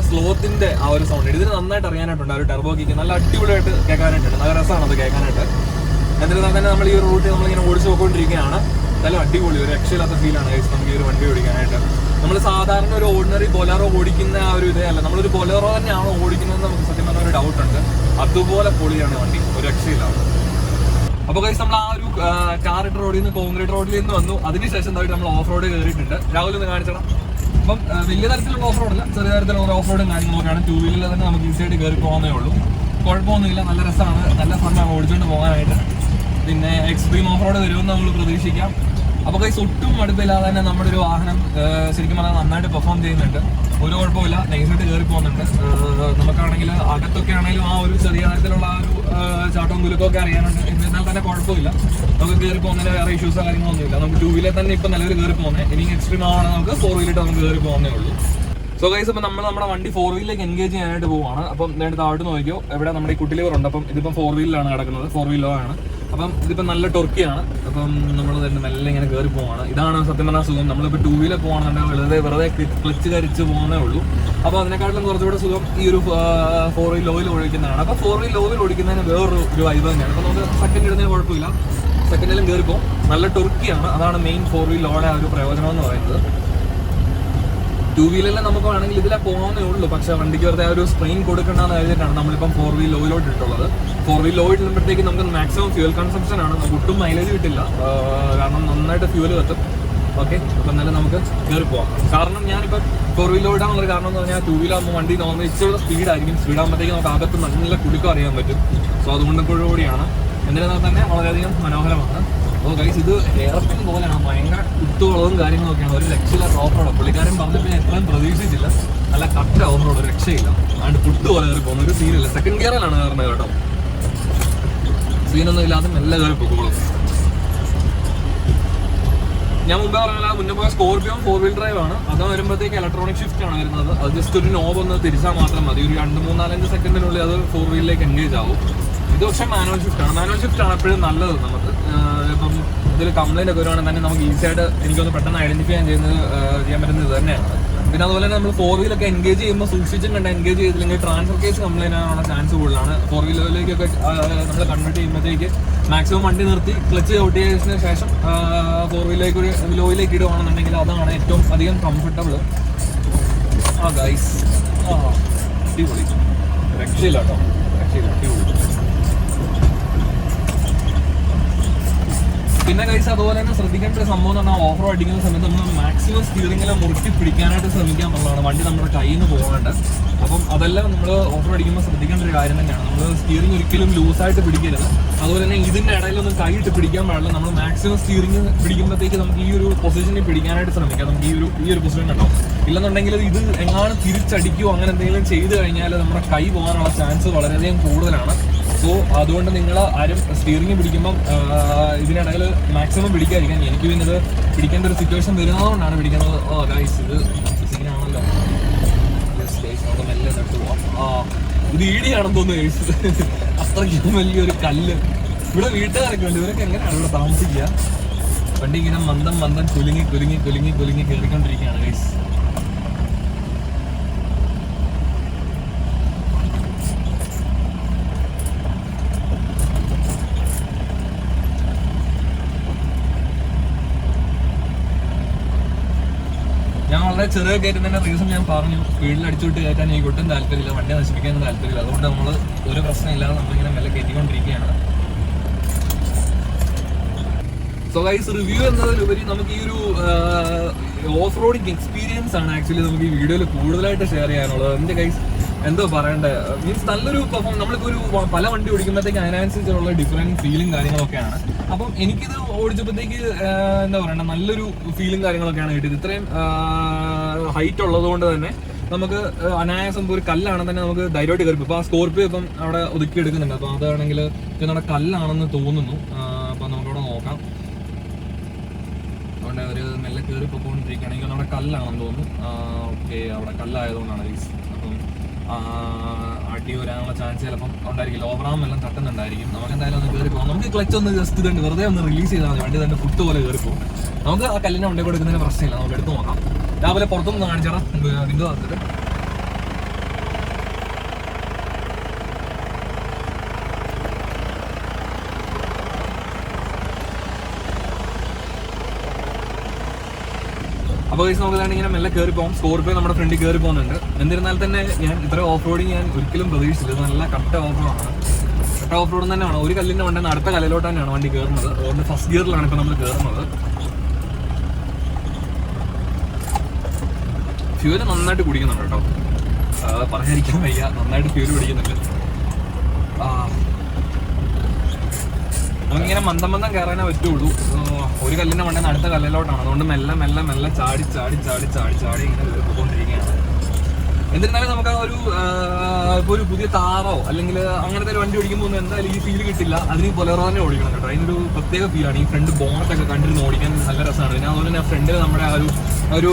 സ്ലോത്തിന്റെ ആ ഒരു സൗണ്ട്. ഇതിന് നന്നായിട്ട് അറിയാനായിട്ടുണ്ട്. ആ ഒരു ടെർബോ കിക്ക് നല്ല അടിപൊളിയായിട്ട് കേൾക്കാനായിട്ടുണ്ട്. നല്ല രസമാണ് അത് കേൾക്കാനായിട്ട്. എന്നിരുന്നാൽ തന്നെ നമ്മൾ ഈ ഒരു റൂട്ട് നമ്മളിങ്ങനെ ഓടിച്ചു പോയിക്കൊണ്ടിരിക്കുകയാണ്. നല്ല അടിപൊളി ഒരു രക്ഷയില്ലാത്ത ഫീലാണ് നമുക്ക് ഈ ഒരു വണ്ടി ഓടിക്കാനായിട്ട്. നമ്മൾ സാധാരണ ഒരു ഓർഡിനറി ബൊലേറോ ഓടിക്കുന്ന ആ ഒരു ഇതേ അല്ല, നമ്മളൊരു ബൊലേറോ തന്നെയാണോ ഓടിക്കുന്നത് നമുക്ക് സത്യം പറഞ്ഞ ഒരു ഡൗട്ട് ഉണ്ട്. അതുപോലെ പൊളിയാണ് വണ്ടി, ഒരു രക്ഷയില്ല. അപ്പോൾ ഗൈസ് നമ്മൾ ആ ഒരു ടാറിട്ട റോഡിൽ നിന്ന് കോൺക്രീറ്റ് റോഡിൽ നിന്ന് വന്നു. അതിനുശേഷം എന്തായിട്ട് നമ്മൾ ഓഫ് റോഡ് കയറിയിട്ടുണ്ട്. രാഹുൽ ഒന്ന് കാണിച്ചണം. അപ്പം വലിയ തരത്തിലുള്ള ഓഫ് റോഡല്ല, ചെറിയ തരത്തിലുള്ള ഓഫ് റോഡും കാര്യങ്ങളൊക്കെയാണ്. 2 വീലറിൽ തന്നെ നമുക്ക് ഈസിയായിട്ട് കയറി പോകുന്നേ ഉള്ളൂ. കുഴപ്പമൊന്നുമില്ല, നല്ല രസമാണ്, നല്ല ഫണ്ണാണ് ഓടിച്ചുകൊണ്ട് പോകാനായിട്ട്. പിന്നെ എക്സ്ട്രീം ഓഫ് റോഡ് വരുമെന്ന് നമ്മൾ പ്രതീക്ഷിക്കാം. അപ്പോൾ കൈസ് ഒട്ടും അടുപ്പില്ലാതെ തന്നെ നമ്മുടെ ഒരു വാഹനം ശരിക്കും പറഞ്ഞാൽ നന്നായിട്ട് പെർഫോം ചെയ്യുന്നുണ്ട്. ഒരു കുഴപ്പമില്ല, നൈസായിട്ട് കയറി പോകുന്നുണ്ട്. നമുക്കാണെങ്കിൽ അകത്തൊക്കെ ആണെങ്കിലും ആ ഒരു ചെറിയ തരത്തിലുള്ള ആ ഒരു ചാട്ടവും കുലുക്കൊക്കെ അറിയാനുണ്ട്. എന്നാൽ തന്നെ കുഴപ്പമില്ല, നമുക്ക് കയറി പോകുന്നതിന് വേറെ ഇഷ്യൂസോ കാര്യങ്ങളൊന്നുമില്ല. നമുക്ക് 2 വീലർ തന്നെ ഇപ്പം നിലവിൽ കയറി പോകുന്നത്. ഇനി എക്സ്ട്രീം ആണെങ്കിൽ നമുക്ക് 4 വീലിട്ട് നമുക്ക് കയറി പോകുന്നേ ഉള്ളൂ. സോ ഗൈസ്, അപ്പം നമ്മൾ നമ്മുടെ വണ്ടി 4 വീലിലേക്ക് എൻഗേജ് ചെയ്യാനായിട്ട് പോവുകയാണ്. അപ്പം നേരിട്ട് താഴോട്ട് നോക്കിയോ, ഇവിടെ നമ്മുടെ ഈ കുട്ടിലിവർ ഉണ്ട്. അപ്പം ഇതിപ്പം 4 വീലിലാണ് കിടക്കുന്നത്, 4 വീലോ ആണ്. അപ്പം ഇതിപ്പം നല്ല ടൊർക്കിയാണ്. അപ്പം നമ്മൾ തന്നെ മെല്ലെ ഇങ്ങനെ കയറി പോവാണ്. ഇതാണ് സത്യം പറഞ്ഞാൽ സുഖം. നമ്മളിപ്പോൾ 2 വീലർ പോകുകയാണെന്നുണ്ടെങ്കിൽ വെറുതെ ക്ലച്ച് കരിച്ച് പോകുന്നേ ഉള്ളൂ. അപ്പോൾ അതിനെക്കാട്ടിലും കുറച്ചുകൂടെ സുഖം ഈ ഒരു 4 വീൽ ലോയിൽ ഓടിക്കുന്നതാണ്. അപ്പോൾ 4 വീൽ ലോയിൽ ഓടിക്കുന്നതിന് വേറൊരു വൈബ് തന്നെയാണ്. അപ്പോൾ നമുക്ക് സെക്കൻഡ് ഇടുന്നതിന് കുഴപ്പമില്ല, സെക്കൻഡിലും കയറി പോകും. നല്ല ടൊർക്കിയാണ്, അതാണ് മെയിൻ 4 വീൽ ലോയുടെ ആ ഒരു പ്രയോജനം എന്ന് പറയുന്നത്. 2 വീലെല്ലാം നമുക്ക് വേണമെങ്കിൽ ഇതിലെ പോകാനേ ഉള്ളൂ. പക്ഷേ വണ്ടിക്ക് വെറുതെ ആ ഒരു സ്ട്രെയിൻ കൊടുക്കേണ്ടതെന്ന് കരുതിയിട്ടാണ് നമ്മളിപ്പം 4 വീൽ ലോയിലോട്ട് ഇട്ടുള്ളത്. 4 വീൽ ലോ ഇടുമ്പോഴത്തേക്ക് നമുക്ക് മാക്സിമം ഫ്യൂൽ കൺസംപ്ഷൻ ആണ്, നമുക്ക് ഒട്ടും മൈലേജ് കിട്ടില്ല. കാരണം നന്നായിട്ട് ഫ്യൂല് കത്തും. ഓക്കെ, അപ്പം എന്നാലും നമുക്ക് കയറി പോകാം. കാരണം ഞാനിപ്പോൾ 4 വീൽ ലോ ഇടാനുള്ള കാരണം എന്ന് പറഞ്ഞാൽ 2 വീലാകുമ്പോൾ വണ്ടി നോർമൽ ഇച്ചിരി സ്പീഡായിരിക്കും. സ്പീഡാകുമ്പോഴത്തേക്ക് നമുക്ക് അകത്ത് നല്ല കുലുക്കം അറിയാൻ പറ്റും. സോ അതുകൊണ്ട് കൂടിയാണ്. എന്നിരുന്നാൽ തന്നെ വളരെയധികം മനോഹരമാണ്. അപ്പോൾ ഗൈസ്, ഇത് എയർപിൻ പോലെയാണ്, ഭയങ്കര കുത്തുകളവും കാര്യങ്ങളൊക്കെയാണ്. ഒരു രക്ഷയില്ല ഓഫ് റോഡ്. പുള്ളിക്കാരൻ പറഞ്ഞപ്പോൾ ഞാൻ എത്രയും പ്രതീക്ഷിച്ചില്ല. നല്ല കട്ട ഓഫ് റോഡ്, രക്ഷയില്ല. അതുകൊണ്ട് കുത്തു പോലെ കയറി പോകുന്ന ഒരു സീനില്ല. സെക്കൻഡ് ഗിയറിലാണ് കയറുന്നത് കേട്ടോ. സീനൊന്നും ഇല്ലാതെ മെല്ലെ കയറി പോകുള്ളൂ. ഞാൻ മുമ്പേ പറഞ്ഞാൽ മുന്നേ പോയ സ്കോർപിയോ 4 വീൽ ഡ്രൈവ് ആണ്. അത് വരുമ്പോഴത്തേക്ക് ഇലക്ട്രോണിക് ഷിഫ്റ്റ് ആണ് വരുന്നത്. അത് ജസ്റ്റ് ഒരു നോബ് ഒന്ന് തിരിച്ചാൽ മാത്രം മതി. ഒരു 2-3-4 സെക്കൻഡിനുള്ളിൽ അത് 4 വീലിലേക്ക് എൻഗേജ് ആവും. ഇത് പക്ഷേ മാനുവൽ ഷിഫ്റ്റ് ആണ്. മാനുവൽ ഷിഫ്റ്റ് ആണ് എപ്പോഴും നല്ലത്. നമുക്ക് ഇപ്പം ഇതിൽ കംപ്ലൈൻറ്റ് ഒക്കെ വരുവാണെങ്കിൽ തന്നെ നമുക്ക് ഈസിയായിട്ട് എനിക്കൊന്ന് പെട്ടെന്ന് ഐഡന്റിഫൈ ചെയ്യാൻ പറ്റുന്നത് ഇത് തന്നെയാണ്. പിന്നെ അതുപോലെ തന്നെ നമ്മൾ 4 വീലൊക്കെ എൻഗേജ് ചെയ്യുമ്പോൾ സൂക്ഷിച്ചും കണ്ട് എൻഗേജ് ചെയ്തില്ലെങ്കിൽ ട്രാൻസ്ഫർ കേസ് കംപ്ലൈൻറ്റ് ആകാനുള്ള ചാൻസ് കൂടുതലാണ്. 4 വീലറിലേക്കൊക്കെ നമ്മൾ കൺവേർട്ട് ചെയ്യുമ്പോഴത്തേക്ക് മാക്സിമം വണ്ടി നിർത്തി ക്ലച്ച് ഔട്ടിയതിന് ശേഷം 4 വീലിലേക്ക് ഒരു ലോയിലേക്ക് ഇടുകയാണെന്നുണ്ടെങ്കിൽ അതാണ് ഏറ്റവും അധികം കംഫർട്ടബിൾ. ആ ഗൈസ്, അടിപൊളി, രക്ഷയില്ല കേട്ടോ, രക്ഷയില്ല, അടിപൊളി. പിന്നെ ഗൈസ്, അതുപോലെ തന്നെ ശ്രദ്ധിക്കേണ്ട ഒരു സംഭവം എന്ന് പറഞ്ഞാൽ ഓഫ് റോഡ് അടിക്കുന്ന സമയത്ത് നമ്മൾ മാക്സിമം സ്റ്റിയറിംഗിലെ മുറുക്കി പിടിക്കാനായിട്ട് ശ്രമിക്കുക എന്നുള്ളതാണ്. വണ്ടി നമ്മുടെ കയ്യിൽ നിന്ന് പോകേണ്ടത്. അപ്പം അതെല്ലാം നമ്മൾ ഓഫ് റോഡ് അടിക്കുമ്പോൾ ശ്രദ്ധിക്കേണ്ട ഒരു കാര്യം തന്നെയാണ്. നമ്മൾ സ്റ്റിയറിംഗ് ഒരിക്കലും ലൂസായിട്ട് പിടിക്കരുത്. അതുപോലെ തന്നെ ഇതിൻ്റെ ഇടയിലൊന്നും കൈയിട്ട് പിടിക്കാൻ പാടില്ല. നമ്മൾ മാക്സിമം സ്റ്റിയറിംഗ് പിടിക്കുമ്പോഴത്തേക്ക് നമുക്ക് ഈ ഒരു പൊസിഷനിൽ പിടിക്കാനായിട്ട് ശ്രമിക്കാം. നമുക്ക് ഈ ഒരു പൊസിഷൻ ഉണ്ടാവും. ഇല്ലെന്നുണ്ടെങ്കിൽ ഇത് എങ്ങാനും തിരിച്ചടിക്കുകയോ അങ്ങനെ എന്തെങ്കിലും ചെയ്ത് കഴിഞ്ഞാൽ നമ്മുടെ കൈ പോകാനുള്ള ചാൻസ് വളരെയധികം കൂടുതലാണ്. സോ അതുകൊണ്ട് നിങ്ങൾ ആരും സ്റ്റിയറിംഗ് പിടിക്കുമ്പം ഇതിനിടയിൽ മാക്സിമം പിടിക്കാതിരിക്കാൻ. എനിക്ക് പിന്നെ ഇത് പിടിക്കേണ്ട ഒരു സിറ്റുവേഷൻ വരുന്നതുകൊണ്ടാണ് പിടിക്കുന്നത്. ഗൈസ്, ഇത് സീനാണല്ലോ. നമുക്ക് മെല്ലെ തട്ട് പോവാം. ഇത് ഈടിയാണെന്ന് തോന്നുന്നു ഗൈസ്. അത്രയ്ക്കും വലിയൊരു കല്ല്. ഇവിടെ വീട്ടുകാരൊക്കെ ഉണ്ട്. ഇവരൊക്കെ എങ്ങനെയാണ് ഇവിടെ താമസിക്കുക? വണ്ടി ഇങ്ങനെ മന്ദം കുലുങ്ങി കയറിക്കൊണ്ടിരിക്കുകയാണ് ഗൈസ്. ഞാൻ വളരെ ചെറിയ കയറ്റുന്നതിന്റെ റീസൺ ഞാൻ പറഞ്ഞു. സ്പീഡിൽ അടിച്ചുവിട്ട് കയറ്റാൻ എനിക്ക് ഒട്ടും താല്പര്യമില്ല, വണ്ടി നശിപ്പിക്കാനും താല്പര്യമില്ല. അതുകൊണ്ട് നമ്മൾ ഒരു പ്രശ്നമില്ലാതെ നമ്മളിങ്ങനെ മെല്ലെ കയറ്റിക്കൊണ്ടിരിക്കുകയാണ്. സോ ഗൈസ്, റിവ്യൂ എന്നതിലുപരി നമുക്ക് ഈ ഒരു ഓഫ് റോഡിങ് എക്സ്പീരിയൻസ് ആണ് ആക്ച്വലി നമുക്ക് ഈ വീഡിയോയിൽ കൂടുതലായിട്ട് ഷെയർ ചെയ്യാനുള്ളത്. എൻ്റെ ഗൈസ്, എന്തോ പറയണ്ടേ, മീൻസ് നല്ലൊരു പെർഫോം. നമ്മളിപ്പോൾ ഒരു പല വണ്ടി ഓടിക്കുമ്പോഴത്തേക്ക് അതിനനുസരിച്ചുള്ള ഡിഫറെൻറ്റ് ഫീലും കാര്യങ്ങളൊക്കെയാണ്. അപ്പം എനിക്കിത് ഓടിച്ചപ്പോഴത്തേക്ക് എന്താ പറയണ്ടേ, നല്ലൊരു ഫീലും കാര്യങ്ങളൊക്കെയാണ് കിട്ടിയത്. ഇത്രയും ഹൈറ്റ് ഉള്ളത് കൊണ്ട് തന്നെ നമുക്ക് അനായാസം ഒരു കല്ലാണെന്ന് തന്നെ നമുക്ക് ധൈര്യമായിട്ട് കയറി. ഇപ്പോൾ ആ സ്കോർപ്പിയോ ഇപ്പം അവിടെ ഒതുക്കി എടുക്കുന്നുണ്ട്. അപ്പോൾ അതാണെങ്കിൽ നമ്മുടെ കല്ലാണെന്ന് തോന്നുന്നു. അപ്പം നമുക്കവിടെ നോക്കാം. അതുകൊണ്ട് ഒരു മെല്ലെ കയറി പോയിക്കൊണ്ടിരിക്കുകയാണെങ്കിൽ നമ്മുടെ കല്ലാണെന്ന് തോന്നുന്നു. ഓക്കെ, അവിടെ കല്ലായതുകൊണ്ടാണ് ഗൈസ്. അപ്പം അടി വരാനുള്ള ചാൻസ് ചിലപ്പം ഉണ്ടായിരിക്കും. ഓവറാം എല്ലാം തട്ടുന്നുണ്ടായിരിക്കും. നമുക്ക് എന്തായാലും ഒന്ന് കയറി പോകാം. നമുക്ക് ക്ലച്ച് ഒന്ന് ജസ്റ്റ് ഇതുണ്ട് വെറുതെ ഒന്ന് റിലീസ് ചെയ്താൽ മതി. വണ്ടി തന്നെ ഫുട്ട് പോലെ കയറി പോകും. നമുക്ക് ആ കല്ലിനെ കൊണ്ടേ കൊടുക്കുന്നതിന് പ്രശ്നമില്ല. നമുക്ക് എടുത്ത് നോക്കാം. രാവിലെ പുറത്തുനിന്ന് കാണിച്ചാൽ വിൻഡോ താത്തിട്ട് അപ്പോൾ നമുക്ക് തന്നെ ഇങ്ങനെ മെല്ലെ കയറി പോകും. സ്കോർപിയോ നമ്മുടെ ഫ്രണ്ടിൽ കയറി പോകുന്നുണ്ട്. എന്നിരുന്നാൽ തന്നെ ഞാൻ ഇത്ര ഓഫ് റോഡിങ് ഞാൻ ഒരിക്കലും പ്രതീക്ഷിച്ചില്ല. ഇത് നല്ല കട്ട ഓഫ് റോഡാണ്. കട്ട ഓഫ് റോഡ് തന്നെയാണ്. ഒരു കല്ലിൻ്റെ വണ്ടി അടുത്ത കല്ലിലോട്ട് തന്നെയാണ് വണ്ടി കയറുന്നത്. അതുകൊണ്ട് ഫസ്റ്റ് ഗിയറിലാണ് ഇപ്പോൾ നമ്മൾ കയറുന്നത്. ഫ്യൂല് നന്നായിട്ട് കുടിക്കുന്നുണ്ട് കേട്ടോ. പറയാതിരിക്കാൻ വയ്യ, നന്നായിട്ട് ഫ്യൂല് കുടിക്കുന്നുണ്ട്. നമുക്കിങ്ങനെ മന്ദം കയറാനേ പറ്റുള്ളൂ. ഒരു കല്ലിൻ്റെ വണ്ടി അടുത്ത കല്ലിലോട്ടാണ്. അതുകൊണ്ട് മെല്ലെ മെല്ലെ മെല്ലെ ചാടി ചാടി ചാടി ചാടി ചാടി ഇങ്ങനെ പോയിക്കൊണ്ടിരിക്കുകയാണ്. എന്നിരുന്നാലും നമുക്ക് ആ ഇപ്പോൾ ഒരു പുതിയ താറോ അല്ലെങ്കിൽ അങ്ങനത്തെ ഒരു വണ്ടി ഓടിക്കുമ്പോൾ എന്തായാലും ഈ ഫീൽ കിട്ടില്ല. അതിന് ബൊലേറോ തന്നെ ഓടിക്കണം കേട്ടോ. അതിനൊരു പ്രത്യേക ഫീലാണ്. ഈ ഫ്രണ്ട് ബോണറ്റൊക്കെ കണ്ടിരുന്ന് ഓടിക്കാൻ നല്ല രസമാണ്. പിന്നെ അതുപോലെ തന്നെ ഫ്രണ്ടിൽ നമ്മുടെ ആ ഒരു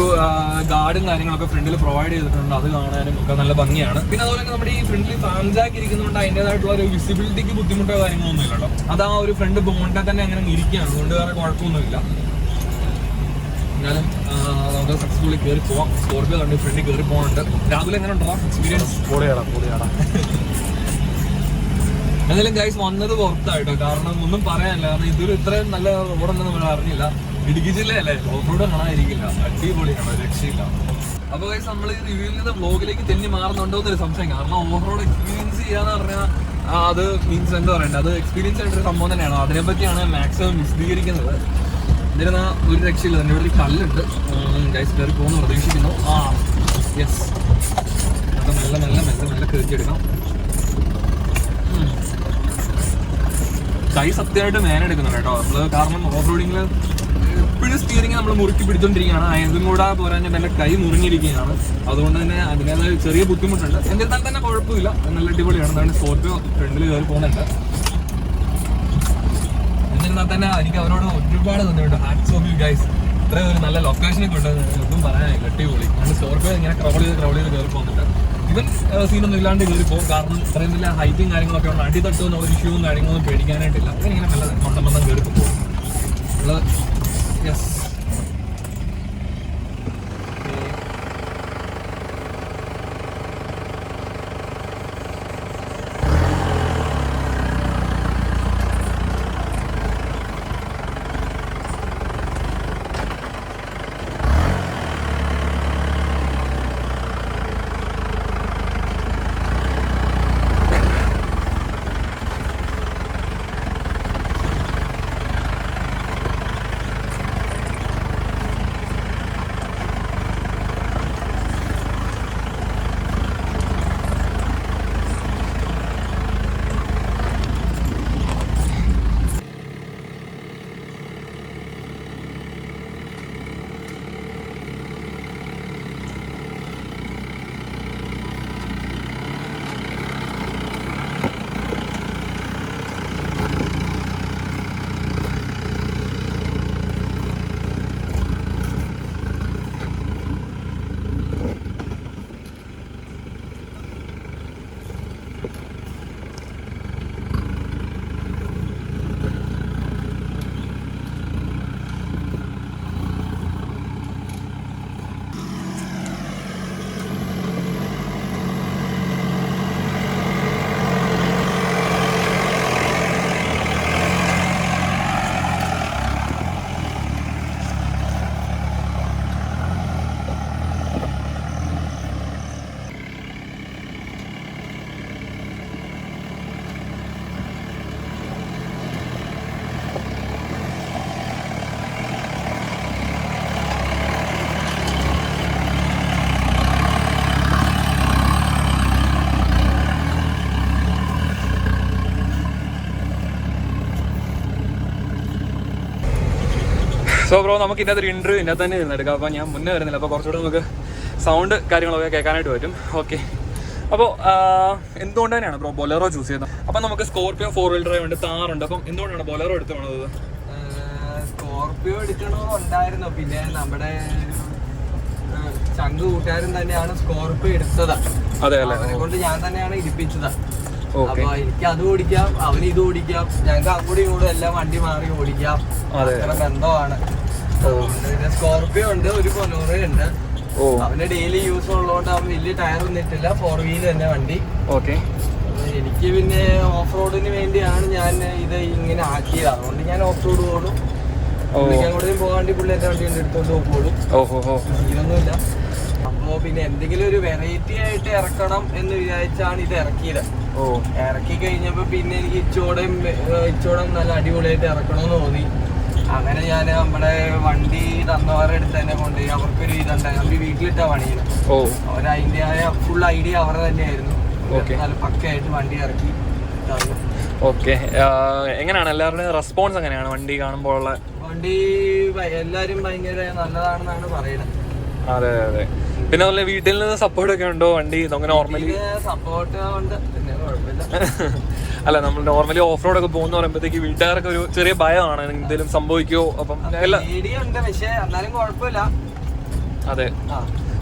ഗാർഡും കാര്യങ്ങളൊക്കെ ഫ്രണ്ടിൽ പ്രൊവൈഡ് ചെയ്തിട്ടുണ്ട്. അത് കാണാനും ഒക്കെ നല്ല ഭംഗിയാണ്. പിന്നെ അതുപോലെ തന്നെ നമ്മുടെ ഈ ഫ്രണ്ടിൽ ഫാൻജാക്ക് ഇരിക്കുന്നതുകൊണ്ട് അതിൻ്റെതായിട്ടുള്ള ഒരു വിസിബിലിറ്റിക്ക് ബുദ്ധിമുട്ടോ കാര്യങ്ങളൊന്നും ഇല്ല കേട്ടോ. അത് ആ ഒരു ഫ്രണ്ട് ബോണിനെ തന്നെ അങ്ങനെ ഇരിക്കുകയാണ്. അതുകൊണ്ട് വേറെ കുഴപ്പമൊന്നുമില്ല. എന്നാലും നമുക്ക് സക്സസ്ഫുള്ളി കയറി പോവാം. സ്കോർപിയോ കണ്ട് ഫ്രണ്ടിൽ കയറി പോകുന്നുണ്ട്. രാവിലെ എങ്ങനെ ഉണ്ടോ എക്സ്പീരിയൻസ്? പൊളിയാടാ. എന്തായാലും ഗൈസ് വന്നത് പുറത്തായിട്ടോ. കാരണം ഒന്നും പറയാനില്ല. കാരണം ഇതൊരു ഇത്രയും നല്ല റോഡൊന്നും നമ്മൾ അറിഞ്ഞില്ല. ഇടുക്കി ജില്ലയല്ലേ, ഓഫ് റോഡ് കാണാതിരിക്കില്ല. അടിപൊളിയാണ്, രക്ഷയില്ല. അപ്പോൾ ഗൈസ് നമ്മൾ ഈ റിവ്യൂവിൽ നിന്ന് വ്ലോഗിലേക്ക് തെന്നി മാറുന്നുണ്ടോ എന്നൊരു സംശയം. കാരണം ഓഫ് റോഡ് എക്സ്പീരിയൻസ് ചെയ്യാന്ന് പറഞ്ഞാൽ അത് മീൻസ് എന്താ പറയണ്ടത്, അത് എക്സ്പീരിയൻസ് ആയിട്ടൊരു സംഭവം തന്നെയാണ്. അതിനെപ്പറ്റിയാണ് മാക്സിമം വിശദീകരിക്കുന്നത്. എന്നിരുന്ന ഒരു രക്ഷയില്ല. തന്നെ ഇവിടെ ഒരു കല്ലുണ്ട്. ഗൈസ് കയറി പോകുന്നു പ്രതീക്ഷിക്കുന്നു. യെസ്, അത് മെല്ലെ മെല്ലെ മെല്ലെ മെല്ലെ കയറ്റിയെടുക്കാം. കൈ സത്യമായിട്ട് മേനെടുക്കുന്നുണ്ട് കേട്ടോ നമ്മള്. കാരണം ഓഫ് റോഡിങ്ങിൽ എപ്പോഴും സ്റ്റിയറിംഗ് നമ്മൾ മുറുക്കി പിടിച്ചോണ്ടിരിക്കുകയാണ്. അതും കൂടെ പോരാഞ്ഞിട്ട് എൻ്റെ കൈ മുറിഞ്ഞിരിക്കുകയാണ്. അതുകൊണ്ട് തന്നെ അതിൻ്റെതായ ചെറിയ ബുദ്ധിമുട്ടുണ്ട്. എന്നിരുന്നാൽ തന്നെ കുഴപ്പമില്ല, നല്ല അടിപൊളിയാണ്. അതാണ് സ്കോർപിയോ ഫ്രണ്ടിൽ കയറി പോകുന്നുണ്ട്. എന്നിരുന്നാൽ തന്നെ എനിക്ക് അവരോട് ഒരുപാട് തന്നിട്ടുണ്ട്. Hats off you guys. ഇത്രയും ഒരു നല്ല ലൊക്കേഷനിൽ കൊണ്ടുവന്നത് ഒന്നും പറയാനില്ല. അടിപൊളി. ഞാൻ സ്കോർപിയോ ഇങ്ങനെ ക്രൗൾ ചെയ്ത് കയറി പോകുന്നുണ്ട്. ഇവൻ സീനൊന്നും ഇല്ലാണ്ട് കയറി പോകും. കാരണം ഇത്രയും വലിയ ഹൈറ്റും കാര്യങ്ങളൊക്കെ ഉണ്ട്. അടി തട്ടുമെന്നുള്ള ഒരു ഇഷ്യൂവും കാര്യങ്ങളൊന്നും പേടിക്കാനായിട്ടില്ല. ഇങ്ങനെ നല്ല മന്ദം കയറി പോകും. യെസ്, സോ ബ്രോ നമുക്ക് ഇതിനകത്ത് ഒരു ഇൻ്റർവ്യൂ ഇതിനകത്ത് തന്നെ ഇരുന്നെടുക്കാം. അപ്പോൾ ഞാൻ മുന്നേ വരുന്നില്ല. അപ്പോൾ കുറച്ചുകൂടെ നമുക്ക് സൗണ്ട് കാര്യങ്ങളൊക്കെ കേൾക്കാനായിട്ട് പറ്റും. ഓക്കെ, അപ്പോൾ എന്തുകൊണ്ട് തന്നെയാണ് ബ്രോ ബൊലേറോ ചൂസ് ചെയ്യുന്നത്? അപ്പം നമുക്ക് സ്കോർപിയോ 4 വീൽ ഡ്രൈവ് ഉണ്ട്, താറുണ്ട്. അപ്പം എന്തുകൊണ്ടാണ് ബൊലേറോ എടുത്തു പോണത്? സ്കോർപിയോ എടുക്കണമെന്നുണ്ടായിരുന്നു. പിന്നെ നമ്മുടെ ചങ്ക് കൂട്ടുകാരൻ തന്നെയാണ് സ്കോർപ്പിയോ എടുത്തത്. അതെ അല്ലേ? അവനെ കൊണ്ട് ഞാൻ തന്നെയാണ് ഇരിപ്പിച്ചത്. ഓക്കെ. അപ്പൊ എനിക്ക് അത് ഓടിക്കാം, അവന് ഇത് ഓടിക്കാം, ഞങ്ങൾക്ക് അങ്ങോട്ടും ഇങ്ങോട്ടും എല്ലാം വണ്ടി മാറി ഓടിക്കാം. അത്ര ബന്ധമാണ്. പിന്നെ സ്കോർപ്പിയോ ഉണ്ട്, ഒരു ബൊലേറോ ഉണ്ട്. അവന് ഡെയിലി യൂസ് ഉള്ളതുകൊണ്ട് അവൻ വലിയ ടയർ ഒന്നിട്ടില്ല, 4 വീല് തന്നെ വണ്ടി. ഓക്കെ. എനിക്ക് പിന്നെ ഓഫ് റോഡിന് വേണ്ടിയാണ് ഞാൻ ഇത് ഇങ്ങനെ ആക്കിയത്. അതുകൊണ്ട് ഞാൻ ഓഫ് റോഡ് ഓടും. അങ്ങോട്ടും പോകാണ്ടി പുള്ളി എന്റെ വണ്ടി എടുത്തോണ്ട് പോകും. ഇതൊന്നുമില്ല. അപ്പോ പിന്നെ എന്തെങ്കിലും ഒരു വെറൈറ്റി ആയിട്ട് ഇറക്കണം എന്ന് വിചാരിച്ചാണ് ഇത് ഇറക്കിയത്. ഇറക്കി കഴിഞ്ഞപ്പോ പിന്നെ എനിക്ക് ഇച്ചോടം നല്ല അടിപൊളിയായിട്ട് ഇറക്കണമെന്ന് തോന്നി. അങ്ങനെ ഞാൻ നമ്മുടെ വണ്ടി തന്നവരുടെ അടുത്ത് തന്നെ കൊണ്ടുപോയി. അവർക്കൊരു ഇതുണ്ടായി, അവർ വീട്ടിലിട്ടാ പണിയുന്നത്. അവരതിൻ്റെ ഫുൾ ഐഡിയ അവരുടെ തന്നെയായിരുന്നു. നല്ല പക്കയായിട്ട് വണ്ടി ഇറക്കി. ഓക്കെ. എങ്ങനെയാണ് എല്ലാവരുടെയും റെസ്പോൺസ്? എങ്ങനെയാണ് വണ്ടി കാണുമ്പോൾ? വണ്ടി എല്ലാരും ഭയങ്കര നല്ലതാണെന്നാണ് പറയുന്നത്. അതെ അതെ. പിന്നെ അതുപോലെ വീട്ടിൽ നിന്ന് സപ്പോർട്ട് ഒക്കെ ഉണ്ടോ വണ്ടി? നമുക്ക് നോർമലി സപ്പോർട്ട് ഉണ്ട്, പിന്നെ കുഴപ്പമില്ല. അല്ല, നമ്മൾ നോർമലി ഓഫ് റോഡ് ഒക്കെ പോകുന്ന പറയുമ്പോഴത്തേക്ക് വീട്ടുകാർക്ക് ഒരു ചെറിയ ഭയമാണ്, എന്തെങ്കിലും സംഭവിക്കുമോ. അപ്പം പേടിയുണ്ട്, പക്ഷെ എന്നാലും കുഴപ്പമില്ല. അതെ,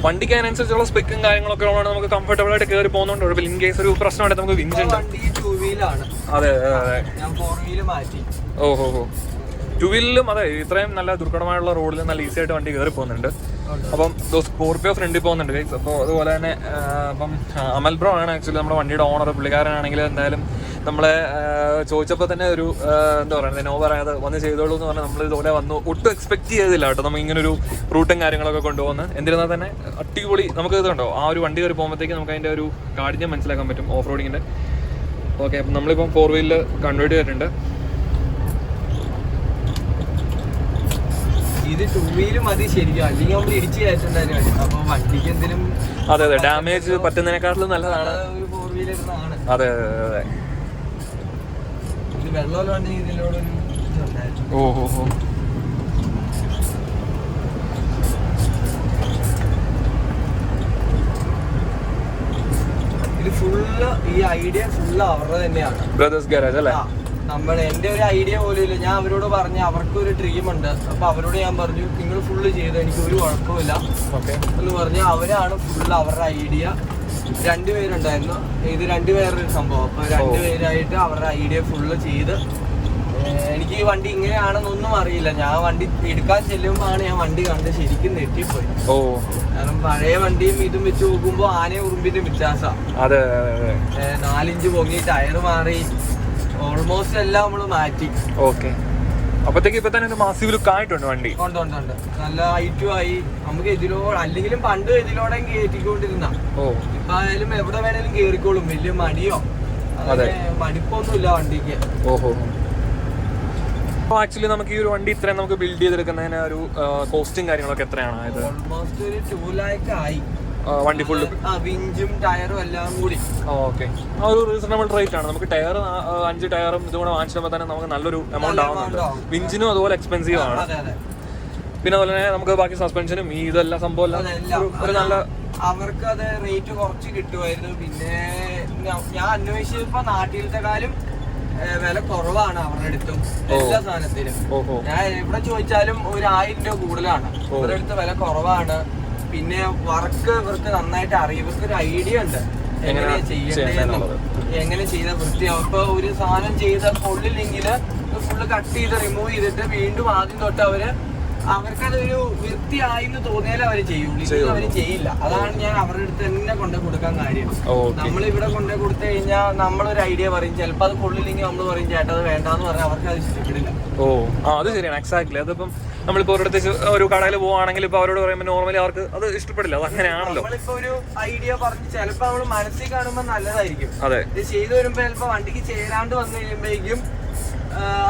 വണ്ടിക്ക് അതിനനുസരിച്ചുള്ള സ്പെക്കും കാര്യങ്ങളൊക്കെ ഉള്ളതാണ്. നമുക്ക് കംഫർട്ടബിൾ ആയിട്ട് കയറി പോകുന്നതുകൊണ്ട് ഇൻ കേസ് ഒരു പ്രശ്നമായിട്ട് നമുക്ക് വിഞ്ച് ഉണ്ട്. അതെ അതെ. ഞാൻ 4 വീല് മാറ്റി. ഓഹോ. 2 വീലിലും അതെ, ഇത്രയും നല്ല ദുർഘടമായുള്ള റോഡിൽ നല്ല ഈസി ആയിട്ട് വണ്ടി കയറി പോകുന്നുണ്ട്. അപ്പം സ്കോർപ്പിയോ ഫ്രണ്ടിൽ പോകുന്നുണ്ട് ഗൈസ്. അപ്പോൾ അതുപോലെ തന്നെ അപ്പം അമൽ ബ്രോ ആണ് ആക്ച്വലി നമ്മുടെ വണ്ടിയുടെ ഓണർ. പുള്ളിക്കാരനാണെങ്കിൽ എന്തായാലും നമ്മളെ ചോദിച്ചപ്പോൾ തന്നെ ഒരു എന്താ പറയുക, നോ പറയാതെ വന്ന് ചെയ്തോളൂ എന്ന് പറഞ്ഞാൽ നമ്മൾ ഇതുപോലെ വന്നു. ഒട്ടും എക്സ്പെക്ട് ചെയ്തില്ല കേട്ടോ നമ്മൾ ഇങ്ങനെ ഒരു റൂട്ടും കാര്യങ്ങളൊക്കെ കൊണ്ടുപോകുന്നത്. എന്നിരുന്നാൽ തന്നെ അടിപൊളി. നമുക്ക് ഇതുണ്ടോ ആ ഒരു വണ്ടി കയറി പോകുമ്പോഴത്തേക്ക് നമുക്ക് അതിൻ്റെ ഒരു കാഠിന്യം മനസ്സിലാക്കാൻ പറ്റും ഓഫ് റോഡിങ്ങിൻ്റെ. ഓക്കെ, അപ്പം നമ്മളിപ്പം 4 വീലിൽ കൺവേർട്ട് ചെയ്തിട്ടുണ്ട്. ഇത് 2 വീല് മതി ശരിക്കും, അല്ലെങ്കിൽ നമ്മൾ ഇടിച്ച് കയറ്റുന്നതിന്. അപ്പൊ വണ്ടിക്ക് എന്തെങ്കിലും അതെ അതെ ഡാമേജ് പറ്റുന്നതിനെക്കാട്ടിലും നല്ലതാണ് ഒരു 4 വീലറിനാണ്. അതെ അതെ. ഇത് വെള്ളമല്ലാണ്ട് ഇതിലൂടെ ഓഹോ. ഇത് ഫുള്ള് ഈ ഐഡിയ ഫുള്ള് അവരുടെ തന്നെയാണ്. ബ്രദേഴ്സ് ഗാരേജ് അല്ലേ? എന്റെ ഒരു ഐഡിയ പോലും ഇല്ല. ഞാൻ അവരോട് പറഞ്ഞു അവർക്ക് ഒരു ഡ്രീം ഉണ്ട്. അപ്പൊ അവരോട് ഞാൻ പറഞ്ഞു നിങ്ങൾ ഫുള്ള് ചെയ്തു, എനിക്ക് ഒരു കുഴപ്പമില്ല എന്ന് പറഞ്ഞു. അവരാണ് ഫുള്ള് അവരുടെ ഐഡിയ. 2 പേരുണ്ടായിരുന്നു. ഇത് 2 പേരുടെ സംഭവം. അപ്പൊ 2 പേരായിട്ട് അവരുടെ ഐഡിയ ഫുള്ള് ചെയ്ത്. എനിക്ക് ഈ വണ്ടി ഇങ്ങനെയാണെന്നൊന്നും അറിയില്ല. ഞാൻ വണ്ടി എടുക്കാൻ ചെല്ലുമ്പോഴാണ് ഞാൻ വണ്ടി കണ്ട് ശരിക്കും നെറ്റിപ്പോയി. കാരണം പഴയ വണ്ടിയും ഇതും വെച്ച് നോക്കുമ്പോ ആനയും ഉറുമ്പിന്റെ വ്യത്യാസമാണ്. 4 ഇഞ്ച് പൊങ്ങി, ടയർ മാറി, ഓൾമോസ്റ്റ് എല്ലാം നമ്മള് മാറ്റി. ഓക്കെ. അപ്പത്തേക്ക് ഇപ്പൊ തന്നെ മാസീവ് ലുക്ക് ആയിട്ടുണ്ട് വണ്ടി. ഉണ്ട്. നല്ല ഹൈറ്റും ആയി. നമുക്ക് അല്ലെങ്കിലും പണ്ട് ഇതിലൂടെ കയറ്റിക്കൊണ്ടിരുന്ന ഇപ്പൊ ആയാലും എവിടെ വേണേലും കേറിക്കോളും. വലിയ മടിയോ മടിപ്പൊന്നുമില്ല വണ്ടിക്ക്. ഓഹോ. ആക്ച്വലി നമുക്ക് ഈ ഒരു വണ്ടി ഇത്രയും നമുക്ക് ബിൽഡ് ചെയ്തെടുക്കുന്നതിന് ഒരു കോസ്റ്റും കാര്യങ്ങളൊക്കെ എത്രയാണ് ആയത്? ഓൾമോസ്റ്റ് ഒരു 2 lakh ആയി വണ്ടി ഫുള്ള്, വിഞ്ചും ടയറും എല്ലാം കൂടി. ഓക്കെ. ആ ഒരു റീസണബിൾ റേറ്റ് ആണ്. നമുക്ക് ടയർ 5 ടയറും ഇതുകൂടെ വാങ്ങിച്ചപ്പോൾ തന്നെ നമുക്ക് നല്ലൊരു എമൗണ്ട് ആവുന്നുണ്ട്. വിഞ്ചിനും അതുപോലെ എക്സ്പെൻസീവ് ആണ്. പിന്നെ അതുപോലെ തന്നെ നമുക്ക് ബാക്കി സസ്പെൻഷനും ഈ ഇതെല്ലാം സംഭവം ഒരു നല്ല അവർക്ക് അത് റേറ്റ് കുറച്ച് കിട്ടുമായിരുന്നു. പിന്നെ ഞാൻ അന്വേഷിച്ചപ്പോ നാട്ടിലത്തെ കാലം വില കുറവാണ് അവരുടെ അടുത്തും എല്ലാ സാധനത്തിനും. ഞാൻ എവിടെ ചോദിച്ചാലും 1000 രൂപ കൂടുതലാണ്. അവരുടെ അടുത്ത് വില കുറവാണ്. പിന്നെ വർക്ക് ഇവർക്ക് നന്നായിട്ട് അറിയാം. ഇവർക്ക് ഒരു ഐഡിയ ഉണ്ട് എങ്ങനെയാ ചെയ്യേണ്ടതെന്നും എങ്ങനെ ചെയ്താൽ വൃത്തിയാവും. ഇപ്പൊ ഒരു സാധനം ചെയ്ത കൊള്ളില്ലെങ്കിൽ ഫുള്ള് കട്ട് ചെയ്ത് റിമൂവ് ചെയ്തിട്ട് വീണ്ടും ആദ്യം തൊട്ട് അവർക്കതൊരു വൃത്തിയായിന്ന് തോന്നിയാലേ അവര് ചെയ്യുള്ളൂ. അവര് ചെയ്യില്ല. അതാണ് ഞാൻ അവരുടെ അടുത്ത് തന്നെ കൊണ്ടു കൊടുക്കാൻ കാര്യം. നമ്മളിവിടെ കൊണ്ടു കൊടുത്തു കഴിഞ്ഞാൽ നമ്മളൊരു ഐഡിയ പറയും, ചിലപ്പോ അത് കൊള്ളില്ലെങ്കിൽ നമ്മൾ പറയും ചേട്ടാ അത് വേണ്ടാന്ന് പറഞ്ഞാൽ അവർക്ക് അത് ഇഷ്ടപ്പെടില്ല. അത് ശരിയാണ്. എക്സാക്ട്ലി. അതിപ്പം നമ്മളിപ്പോ ഒരിടത്ത് ഒരു കടയിൽ പോവാണെങ്കിൽ ഇപ്പൊ അവരോട് പറയുമ്പോൾ നോർമലി അവർക്ക് അത് ഇഷ്ടപ്പെടില്ല. അത് അങ്ങനെയാണല്ലോ. നമ്മളിപ്പോ ഒരു ഐഡിയ പറഞ്ഞ് ചിലപ്പോ നമ്മള് മനസ്സിൽ കാണുമ്പോ നല്ലതായിരിക്കും. അതെ. ഇത് ചെയ്തു വരുമ്പോ ചിലപ്പോ വണ്ടിക്ക് ചേരാണ്ട് വന്നു കഴിയുമ്പോഴേക്കും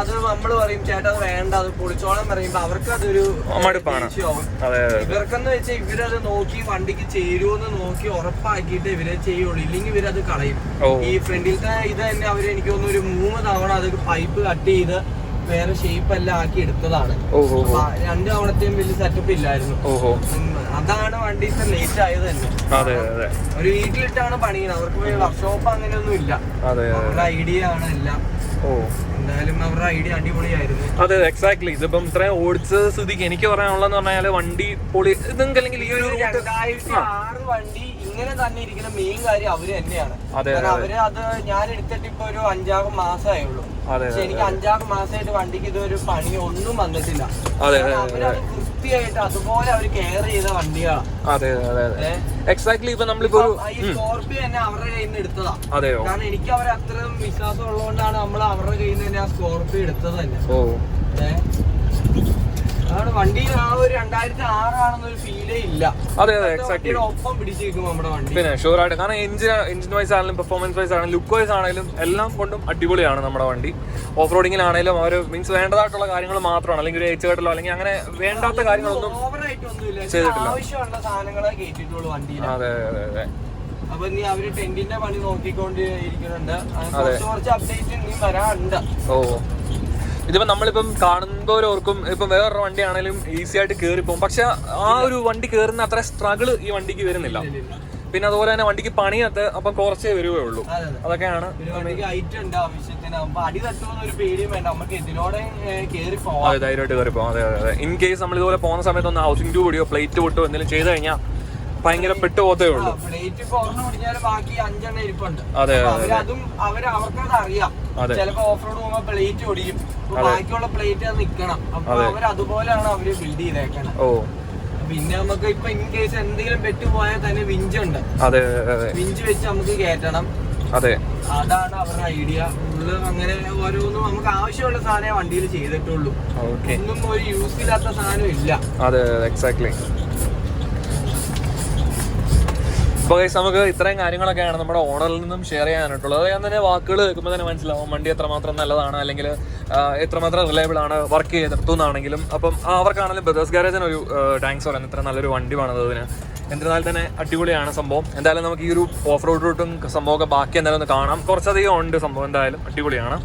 അത് നമ്മള് പറയും ചേട്ടാ അത് വേണ്ട അത് പൊളിച്ചോളം പറയുമ്പോ അവർക്ക് അതൊരു മടുപ്പാണ്. ഇവർക്കെന്ന് വെച്ചാൽ ഇവരത് നോക്കി വണ്ടിക്ക് ചേരുമെന്ന് നോക്കി ഉറപ്പാക്കിയിട്ട് ഇവരെ ചെയ്യുള്ളൂ. ഇല്ലെങ്കിൽ ഇവരത് കളയും. ഈ ഫ്രണ്ടിലത്തെ ഇത് തന്നെ അവര് എനിക്ക് തോന്നുന്നു ഒരു 3 തവണ അത് പൈപ്പ് കട്ട് ചെയ്ത് വേറെ ഷേപ്പ് എല്ലാം ആക്കി എടുത്തതാണ്. അപ്പൊ 2 തവണത്തെയും വലിയ സെറ്റപ്പ് ഇല്ലായിരുന്നു. അതാണ് വണ്ടി ഇത്ര ലേറ്റ് ആയത് തന്നെ. ഒരു വീട്ടിലിട്ടാണ് പണിയുന്നത്. അവർക്ക് വർക്ക്ഷോപ്പ് അങ്ങനെയൊന്നും ഇല്ല. അവരുടെ ഐഡിയ ആണ് എല്ലാം. എന്തായാലും അവരുടെ ഐഡിയ അടിപൊളിയായിരുന്നു. അതെ, എക്സാക്ട്ലി. ഇതിപ്പം ഇത്രയും ഓടിച്ച സ്ഥിതിക്ക് എനിക്ക് പറയാനുള്ളതെന്ന് പറഞ്ഞാൽ വണ്ടി പൊളി. ഇതെങ്കിൽ അല്ലെങ്കിൽ ഈ ഒരു 2006 വണ്ടി ഇങ്ങനെ തന്നെ ഇരിക്കുന്ന മെയിൻ കാര്യം അവര് തന്നെയാണ്. അവര് അത് ഞാൻ എടുത്തിട്ട് ഇപ്പൊ ഒരു 5-6 മാസമേ ഉള്ളൂ. പക്ഷെ എനിക്ക് 5-6 മാസമായിട്ട് വണ്ടിക്ക് ഇതൊരു പണി ഒന്നും വന്നിട്ടില്ല. അവരത് വൃത്തിയായിട്ട് അതുപോലെ അവര് കെയർ ചെയ്ത വണ്ടികളാണ്. എക്സാക്ട്ലി. ഇപ്പൊ നമ്മളിപ്പോ ഈ സ്കോർപിയോ തന്നെ അവരുടെ കയ്യിൽ നിന്ന് എടുത്തതാ. കാരണം എനിക്ക് അവരെ അത്രയും വിശ്വാസം ഉള്ളതുകൊണ്ടാണ് നമ്മൾ അവരുടെ കയ്യിൽ നിന്ന് തന്നെ ആ സ്കോർപിയോ എടുത്തത് തന്നെ. അതാണ് വണ്ടി ആ ഒരു 2006 ആണെന്നൊരു ഫീലേ ഇല്ല. ഒപ്പം പിടിച്ചിരിക്കും നമ്മുടെ വണ്ടി. പിന്നെ ഷുവർ ആയിട്ട്. കാരണം എഞ്ചിൻ വൈസ് ആണെങ്കിലും പെർഫോമൻസ് വൈസ് ആണെങ്കിലും ലുക്ക് വൈസ് ആണെങ്കിലും എല്ലാം കൊണ്ടും അടിപൊളിയാണ് നമ്മുടെ വണ്ടി. ഓഫ് റോഡിങ്ങിലാണെങ്കിലും അവർ മീൻസ് വേണ്ടതായിട്ടുള്ള കാര്യങ്ങൾ മാത്രമാണ്, അല്ലെങ്കിൽ ഒരു ഏച്ചുകെട്ടലോ അല്ലെങ്കിൽ അങ്ങനെ വേണ്ടാത്ത കാര്യങ്ങളൊന്നും ചെയ്തിട്ടില്ല. ആവശ്യമുള്ള സാധനങ്ങളെ കേട്ടിട്ടുള്ളൂ വണ്ടിയിൽ. അപ്പൊ ഇനി അവര് ടെന്റിന്റെ പണി നോക്കിക്കൊണ്ട് ഇരിക്കുന്നുണ്ട്. കുറച്ച് അപ്ഡേറ്റ് ഇനി വരാനുണ്ട്. ഇതിപ്പോ നമ്മളിപ്പം കാണുന്നവരോർക്കും ഇപ്പം വേറൊരു വണ്ടി ആണെങ്കിലും ഈസി ആയിട്ട് കയറിപ്പോകും. പക്ഷെ ആ ഒരു വണ്ടി കയറുന്ന അത്ര സ്ട്രഗിൾ ഈ വണ്ടിക്ക് വരുന്നില്ല. പിന്നെ അതുപോലെ തന്നെ വണ്ടിക്ക് പണിയത്ത് അപ്പം കുറച്ചേ വരുവേ ഉള്ളൂ. അതൊക്കെയാണ്. ധൈര്യമായിട്ട് കയറിപ്പോകും. അതെ. ഇൻ കേസ് നമ്മൾ ഇതുപോലെ പോകുന്ന സമയത്ത് ഒന്ന് ഹൗസിംഗ് ട്യൂബ് ഇടിയോ പ്ലേറ്റ് പൊട്ടോ എന്തെങ്കിലും ചെയ്ത് കഴിഞ്ഞാൽ ഭയങ്കര പെട്ട് പോത്തേ ഉള്ളൂ. ചിലപ്പോ ഓഫ് റോഡ് പോകുമ്പോ പ്ലേറ്റ് ഒടിയും. ബാക്കിയുള്ള പ്ലേറ്റ് നിക്കണം. അപ്പൊ അവരതുപോലെയാണ് അവര് ബിൽഡ് ചെയ്തേക്കണം. പിന്നെ നമുക്ക് ഇപ്പൊ ഇൻ കേസ് എന്തെങ്കിലും പെട്ട് പോയാൽ തന്നെ വിഞ്ചുണ്ട്. വിഞ്ച് വെച്ച് നമുക്ക് കയറ്റണം. അതാണ് അവരുടെ ഐഡിയ. അങ്ങനെ ഓരോന്നും നമുക്ക് ആവശ്യമുള്ള സാധനമേ വണ്ടിയിൽ ചെയ്തിട്ടുള്ളൂ. ഒന്നും ഒരു യൂസ് ഇല്ലാത്ത സാധനം ഇല്ല. എക്സാക്ട്ലി. അപ്പോൾ നമുക്ക് ഇത്രയും കാര്യങ്ങളൊക്കെയാണ് നമ്മുടെ ഓണറിൽ നിന്നും ഷെയർ ചെയ്യാനായിട്ടുള്ളത്. ഞാൻ തന്നെ വാക്കുകൾ കേൾക്കുമ്പോൾ തന്നെ മനസ്സിലാവും വണ്ടി എത്രമാത്രം നല്ലതാണ്, അല്ലെങ്കിൽ എത്രമാത്രം റിലയബിൾ ആണ്, വർക്ക് ചെയ്തെടുത്തുന്നാണെങ്കിലും. അപ്പം അവർക്കാണെങ്കിലും ബ്രദേഴ്സ് ഗാരേജിന് ഒരു താങ്ക്സ് പറയാൻ. ഇത്ര നല്ലൊരു വണ്ടി പണിതതിന്. എന്നിരുന്നാൽ തന്നെ അടിപൊളിയാണ് സംഭവം. എന്തായാലും നമുക്ക് ഈ ഒരു ഓഫ് റോഡ് റൂട്ടും സംഭവമൊക്കെ ബാക്കി എന്തായാലും ഒന്ന് കാണാം. കുറച്ചധികം ഉണ്ട് സംഭവം. എന്തായാലും അടിപൊളിയാണ്.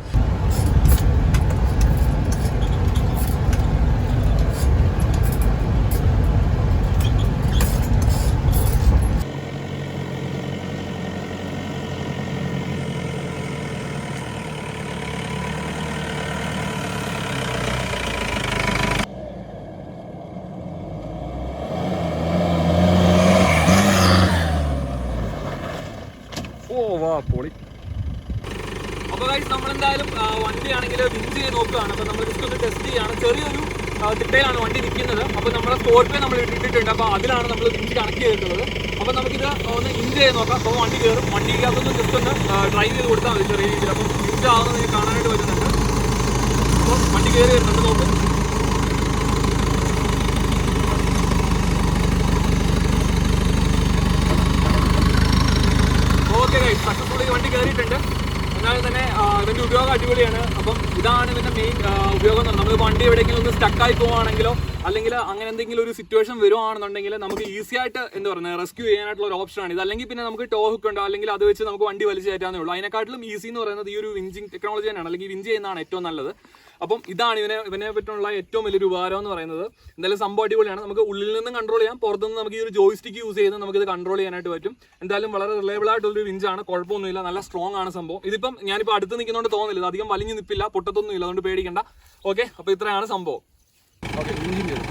പൊളി. അപ്പോൾ ഗൈസ് നമ്മളെന്തായാലും വണ്ടിയാണെങ്കിൽ വിഞ്ച് ചെയ്ത് നോക്കുകയാണ്. അപ്പോൾ നമ്മൾ ജസ്റ്റ് ഒന്ന് ടെസ്റ്റ് ചെയ്യുകയാണ്. ചെറിയൊരു തിട്ടയിലാണ് വണ്ടി നിൽക്കുന്നത്. അപ്പോൾ നമ്മുടെ സ്കോർപിയോ നമ്മൾ ഇട്ടിട്ടുണ്ട്. അപ്പോൾ അതിലാണ് നമ്മൾ വിഞ്ച് കണക്ട് ചെയ്തിട്ടുള്ളത്. അപ്പോൾ നമുക്കിത് ഒന്ന് ഇഞ്ച് ചെയ്ത് നോക്കാം. അപ്പോൾ വണ്ടി കയറും. വണ്ടിക്കകത്തൊന്ന് ജസ്റ്റ് ഒന്ന് ഡ്രൈവ് ചെയ്ത് കൊടുത്താൽ മതി ചെറിയ രീതിയിൽ. അപ്പം ഇഞ്ച് ആവുന്നത് നിങ്ങൾക്ക് കാണാനായിട്ട് പറ്റുന്നുണ്ട്. അപ്പോൾ വണ്ടി കയറി വരുന്നുണ്ട്. നോക്കും. ഓക്കെ ഗൈസ്, സക്സസ്ഫുള്ളി വണ്ടി കയറിയിട്ടുണ്ട്. എന്നാലും തന്നെ ഇതിൻ്റെ ഉപയോഗം അടിപൊളിയാണ്. അപ്പം ഇതാണ് ഇതിൻ്റെ മെയിൻ ഉപയോഗം. നമ്മൾ വണ്ടി എവിടെയെങ്കിലും ഒന്ന് സ്റ്റക്കായി പോവുകയാണെങ്കിലോ അല്ലെങ്കിൽ അങ്ങനെ എന്തെങ്കിലും ഒരു സിറ്റുവേഷൻ വരുവാണെന്നുണ്ടെങ്കിൽ നമുക്ക് ഈസി ആയിട്ട് എന്താ പറയുക റെസ്ക്യൂ ചെയ്യാനായിട്ടുള്ള ഒരു ഓപ്ഷനാണ് ഇത്. അല്ലെങ്കിൽ പിന്നെ നമുക്ക് ടോ ഹുക്ക് ഉണ്ടോ, അല്ലെങ്കിൽ അത് വെച്ച് നമുക്ക് വണ്ടി വലിച്ചു കയറ്റാനേ ഉള്ളൂ. അതിനെക്കാട്ടിലും ഈസി എന്ന് പറയുന്നത് ഈ ഒരു വിഞ്ചിങ് ടെക്നോളജി തന്നെയാണ്, അല്ലെങ്കിൽ വിഞ്ച് ചെയ്യുന്നതാണ് ഏറ്റവും നല്ലത്. അപ്പം ഇതാണ് ഇവനെ പറ്റുള്ള ഏറ്റവും വലിയൊരു ഉപകാരം എന്ന് പറയുന്നത്. എന്തായാലും സംഭവം അടിപൊളിയാണ്. നമുക്ക് ഉള്ളിൽ നിന്നും കൺട്രോൾ ചെയ്യാം, പുറത്തുനിന്ന് നമുക്ക് ഈ ഒരു ജോയിസ്റ്റിക്ക് യൂസ് ചെയ്ത് നമുക്കിത് കൺട്രോൾ ചെയ്യാനായിട്ട് പറ്റും. എന്തായാലും വളരെ റിലയബിൾ ആയിട്ടുള്ളൊരു വിഞ്ചാണ്. കുഴപ്പമൊന്നുമില്ല, നല്ല സ്ട്രോങ് ആണ് സംഭവം. ഇതിപ്പം ഞാനിപ്പോൾ അടുത്ത് നിൽക്കുന്നതുകൊണ്ട് തോന്നില്ല, ഇത് അധികം വലിഞ്ഞു നിൽപ്പില്ല, പൊട്ടത്തൊന്നുമില്ല, അതുകൊണ്ട് പേടിക്കണ്ട. ഓക്കെ, അപ്പോൾ ഇത്രയാണ് സംഭവം. ഓക്കെ, ഇഞ്ചിൻ ചെയ്തു.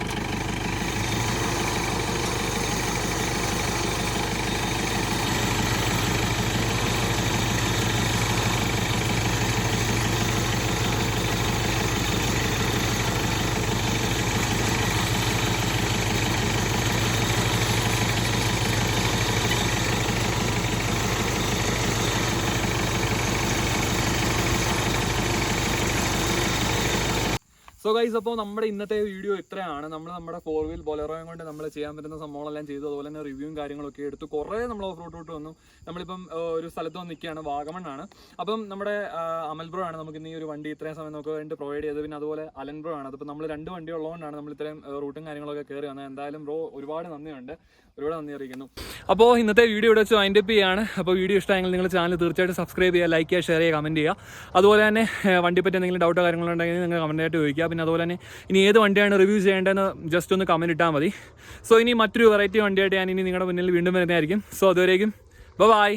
സോ ഗൈസ്, അപ്പോൾ നമ്മുടെ ഇന്നത്തെ വീഡിയോ ഇത്രയാണ്. നമ്മൾ നമ്മുടെ 4 വീൽ ബൊലേറോയും കൊണ്ട് നമ്മൾ ചെയ്യാൻ പറ്റുന്ന സംഭവങ്ങളെല്ലാം ചെയ്തു. അതുപോലെ തന്നെ റിവ്യൂവും കാര്യങ്ങളൊക്കെ എടുത്തു. കുറേ നമ്മൾ ഓഫ് റോഡ് റൂട്ട് വന്നു. നമ്മളിപ്പം ഒരു സ്ഥലത്ത് വന്ന് നിൽക്കുകയാണ്, വാഗമണ്ണാണ്. അപ്പം നമ്മുടെ അമൽ ബ്രോ ആണ് നമുക്ക് ഇന്ന് ഈ ഒരു വണ്ടി ഇത്രയും സമയം നമുക്ക് വേണ്ടി പ്രൊവൈഡ് ചെയ്തത്. പിന്നെ അതുപോലെ അലൻ ബ്രോ ആണ്. അതിപ്പോൾ നമ്മൾ 2 വണ്ടി ഉള്ളതുകൊണ്ടാണ് നമ്മൾ ഇത്രയും റൂട്ടും കാര്യങ്ങളൊക്കെ കയറി വന്നത്. എന്തായാലും ബ്രോ ഒരുപാട് നന്ദിയുണ്ട്, ഒരുപാട് നന്ദി അറിയിക്കുന്നു. അപ്പോൾ ഇന്നത്തെ വീഡിയോ ഇവിടെ വെച്ച് വൈൻഡ് അപ്പ് ചെയ്യാണ്. അപ്പോൾ വീഡിയോ ഇഷ്ടമായെങ്കിൽ നിങ്ങൾ ചാനൽ തീർച്ചയായിട്ടും സബ്സ്ക്രൈബ് ചെയ്യുക, ലൈക്ക് ചെയ്യുക, ഷെയർ ചെയ്യുക, കമൻറ്റ് ചെയ്യുക. അതുപോലെ തന്നെ വണ്ടി പറ്റി എന്തെങ്കിലും ഡൗട്ടോ കാര്യങ്ങളുണ്ടെങ്കിൽ നിങ്ങൾ കമൻറ്റായിട്ട് ചോദിക്കുക. പിന്നെ അതുപോലെ തന്നെ ഇനി ഏത് വണ്ടിയാണ് റിവ്യൂ ചെയ്യേണ്ടതെന്ന് ജസ്റ്റ് ഒന്ന് കമൻറ്റ് ഇട്ടാൽ മതി. സോ ഇനി മറ്റൊരു വെറൈറ്റി വണ്ടിയായിട്ട് ഞാൻ ഇനി നിങ്ങളുടെ മുന്നിൽ വീണ്ടും വരുന്നതായിരിക്കും. സോ അതുവരേക്കും ബൈ.